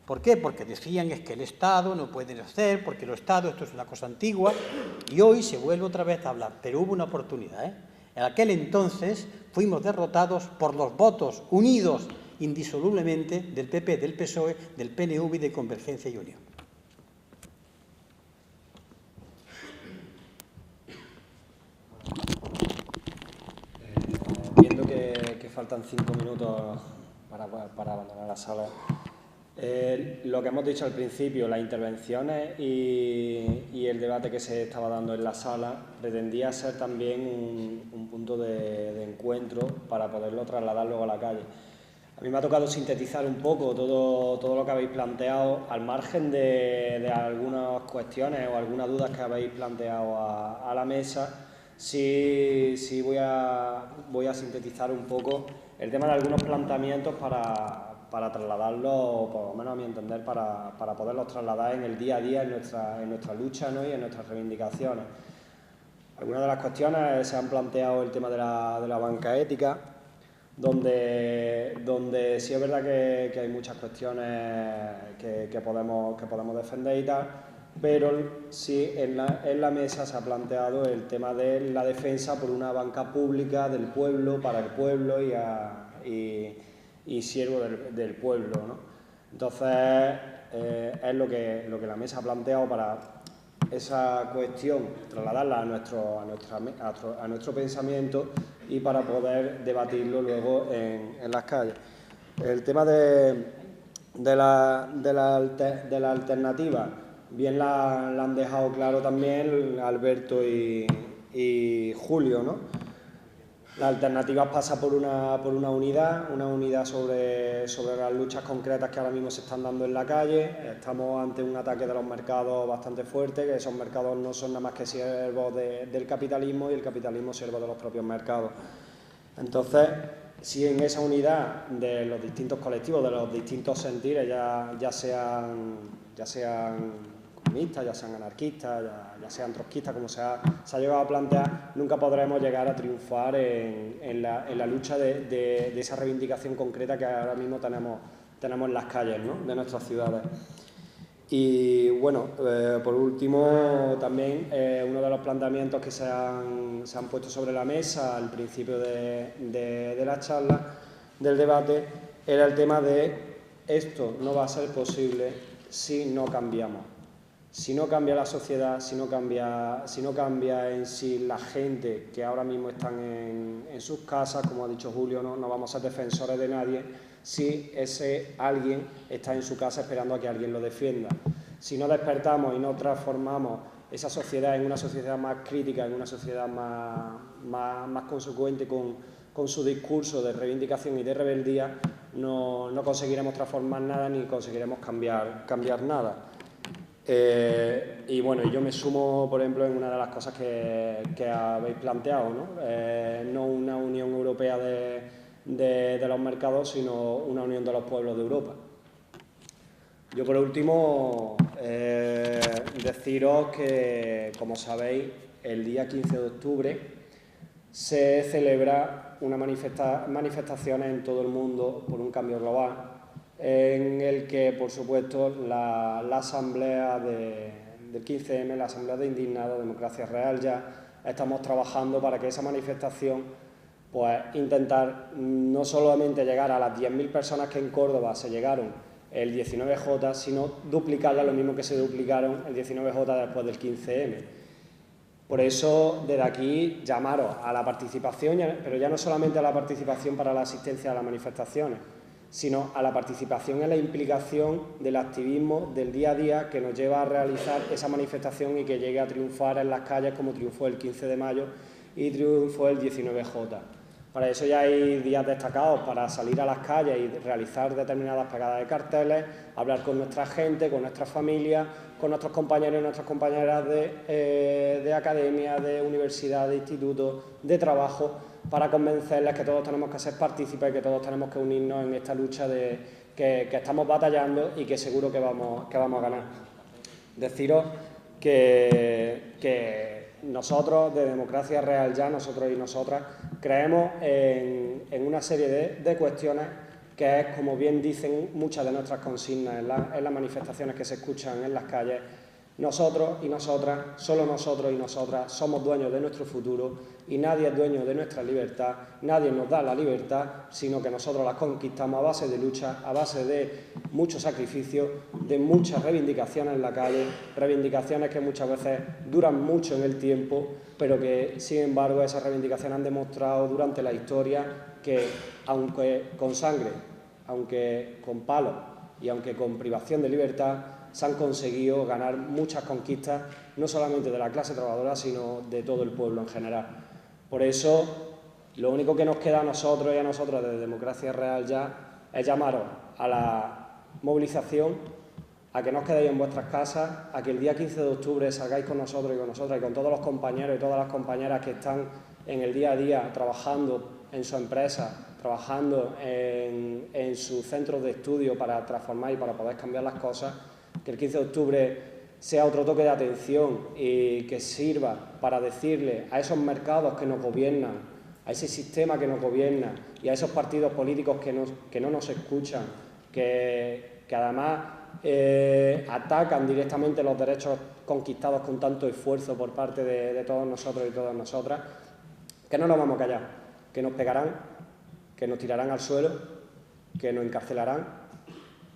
¿Por qué? Porque decían es que el Estado no puede hacer, porque el Estado, esto es una cosa antigua, y hoy se vuelve otra vez a hablar. Pero hubo una oportunidad, ¿eh? En aquel entonces fuimos derrotados por los votos unidos indisolublemente del PP, del PSOE, del PNV y de Convergencia y Unión. Viendo que faltan 5 minutos para abandonar la sala, lo que hemos dicho al principio, las intervenciones y el debate que se estaba dando en la sala pretendía ser también un punto de encuentro para poderlo trasladar luego a la calle. A mí me ha tocado sintetizar un poco todo lo que habéis planteado, al margen de algunas cuestiones o algunas dudas que habéis planteado a la mesa. Sí voy a sintetizar un poco el tema de algunos planteamientos para trasladarlos, por lo menos a mi entender, para poderlos trasladar en el día a día, en nuestra lucha, ¿no? Y en nuestras reivindicaciones. Algunas de las cuestiones se han planteado el tema de la banca ética, donde sí es verdad que hay muchas cuestiones que podemos defender y tal, pero sí en la mesa se ha planteado el tema de la defensa por una banca pública del pueblo, para el pueblo y siervo del pueblo, ¿no? Entonces, es lo que la mesa ha planteado para esa cuestión, trasladarla a nuestro pensamiento y para poder debatirlo luego en las calles. El tema de la alternativa, bien la han dejado claro también Alberto y Julio, ¿no? La alternativa pasa por una unidad sobre las luchas concretas que ahora mismo se están dando en la calle. Estamos ante un ataque de los mercados bastante fuerte, que esos mercados no son nada más que siervos del capitalismo y el capitalismo siervo de los propios mercados. Entonces, si en esa unidad de los distintos colectivos, de los distintos sentires, ya sean comunistas, ya sean anarquistas, ya sean trotskistas, como se ha llegado a plantear, nunca podremos llegar a triunfar en la lucha de esa reivindicación concreta que ahora mismo tenemos en las calles, ¿no? De nuestras ciudades. Y bueno, por último, también uno de los planteamientos que se han puesto sobre la mesa al principio de la charla, del debate, era el tema de esto no va a ser posible si no cambiamos. Si no cambia la sociedad, si no cambia en sí la gente que ahora mismo están en sus casas, como ha dicho Julio, no vamos a ser defensores de nadie, si ese alguien está en su casa esperando a que alguien lo defienda. Si no despertamos y no transformamos esa sociedad en una sociedad más crítica, en una sociedad más consecuente con su discurso de reivindicación y de rebeldía, no conseguiremos transformar nada ni conseguiremos cambiar nada. Y bueno, yo me sumo, por ejemplo, en una de las cosas que habéis planteado, ¿no? No una Unión Europea de los mercados, sino una unión de los pueblos de Europa. Yo, por último, deciros que, como sabéis, el día 15 de octubre se celebra una manifestaciones en todo el mundo por un cambio global, en el que, por supuesto, la asamblea del 15M, la asamblea de indignados, Democracia Real Ya, estamos trabajando para que esa manifestación, pues intentar no solamente llegar a las 10.000 personas que en Córdoba se llegaron el 19J, sino duplicarla, lo mismo que se duplicaron el 19J después del 15M. Por eso, desde aquí, llamaros a la participación, pero ya no solamente a la participación para la asistencia a las manifestaciones, sino a la participación en la implicación del activismo del día a día que nos lleva a realizar esa manifestación y que llegue a triunfar en las calles como triunfó el 15 de mayo y triunfó el 19J. Para eso ya hay días destacados para salir a las calles y realizar determinadas pegadas de carteles, hablar con nuestra gente, con nuestras familias, con nuestros compañeros y nuestras compañeras de academia, de universidad, de institutos, de trabajo, para convencerles que todos tenemos que ser partícipes, que todos tenemos que unirnos en esta lucha que estamos batallando y que seguro que vamos a ganar. Deciros que nosotros, de Democracia Real Ya, nosotros y nosotras, creemos en una serie de cuestiones que es, como bien dicen muchas de nuestras consignas en las manifestaciones que se escuchan en las calles. Nosotros y nosotras, solo nosotros y nosotras, somos dueños de nuestro futuro y nadie es dueño de nuestra libertad, nadie nos da la libertad, sino que nosotros la conquistamos a base de lucha, a base de mucho sacrificio, de muchas reivindicaciones en la calle, reivindicaciones que muchas veces duran mucho en el tiempo, pero que, sin embargo, esas reivindicaciones han demostrado durante la historia que, aunque con sangre, aunque con palos y aunque con privación de libertad, se han conseguido ganar muchas conquistas, no solamente de la clase trabajadora, sino de todo el pueblo en general. Por eso, lo único que nos queda a nosotros y a nosotras de Democracia Real Ya es llamaros a la movilización, a que no os quedéis en vuestras casas, a que el día 15 de octubre salgáis con nosotros y con nosotras y con todos los compañeros y todas las compañeras que están en el día a día trabajando en su empresa, trabajando en sus centros de estudio para transformar y para poder cambiar las cosas, que el 15 de octubre sea otro toque de atención y que sirva para decirle a esos mercados que nos gobiernan, a ese sistema que nos gobierna y a esos partidos políticos que no nos escuchan, que además atacan directamente los derechos conquistados con tanto esfuerzo por parte de todos nosotros y todas nosotras, que no nos vamos a callar, que nos pegarán, que nos tirarán al suelo, que nos encarcelarán,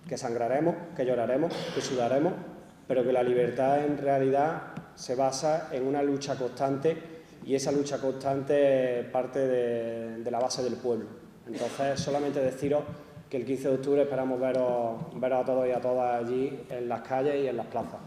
que sangraremos, que lloraremos, que sudaremos, pero que la libertad en realidad se basa en una lucha constante y esa lucha constante parte de la base del pueblo. Entonces, solamente deciros que el 15 de octubre esperamos veros a todos y a todas allí en las calles y en las plazas.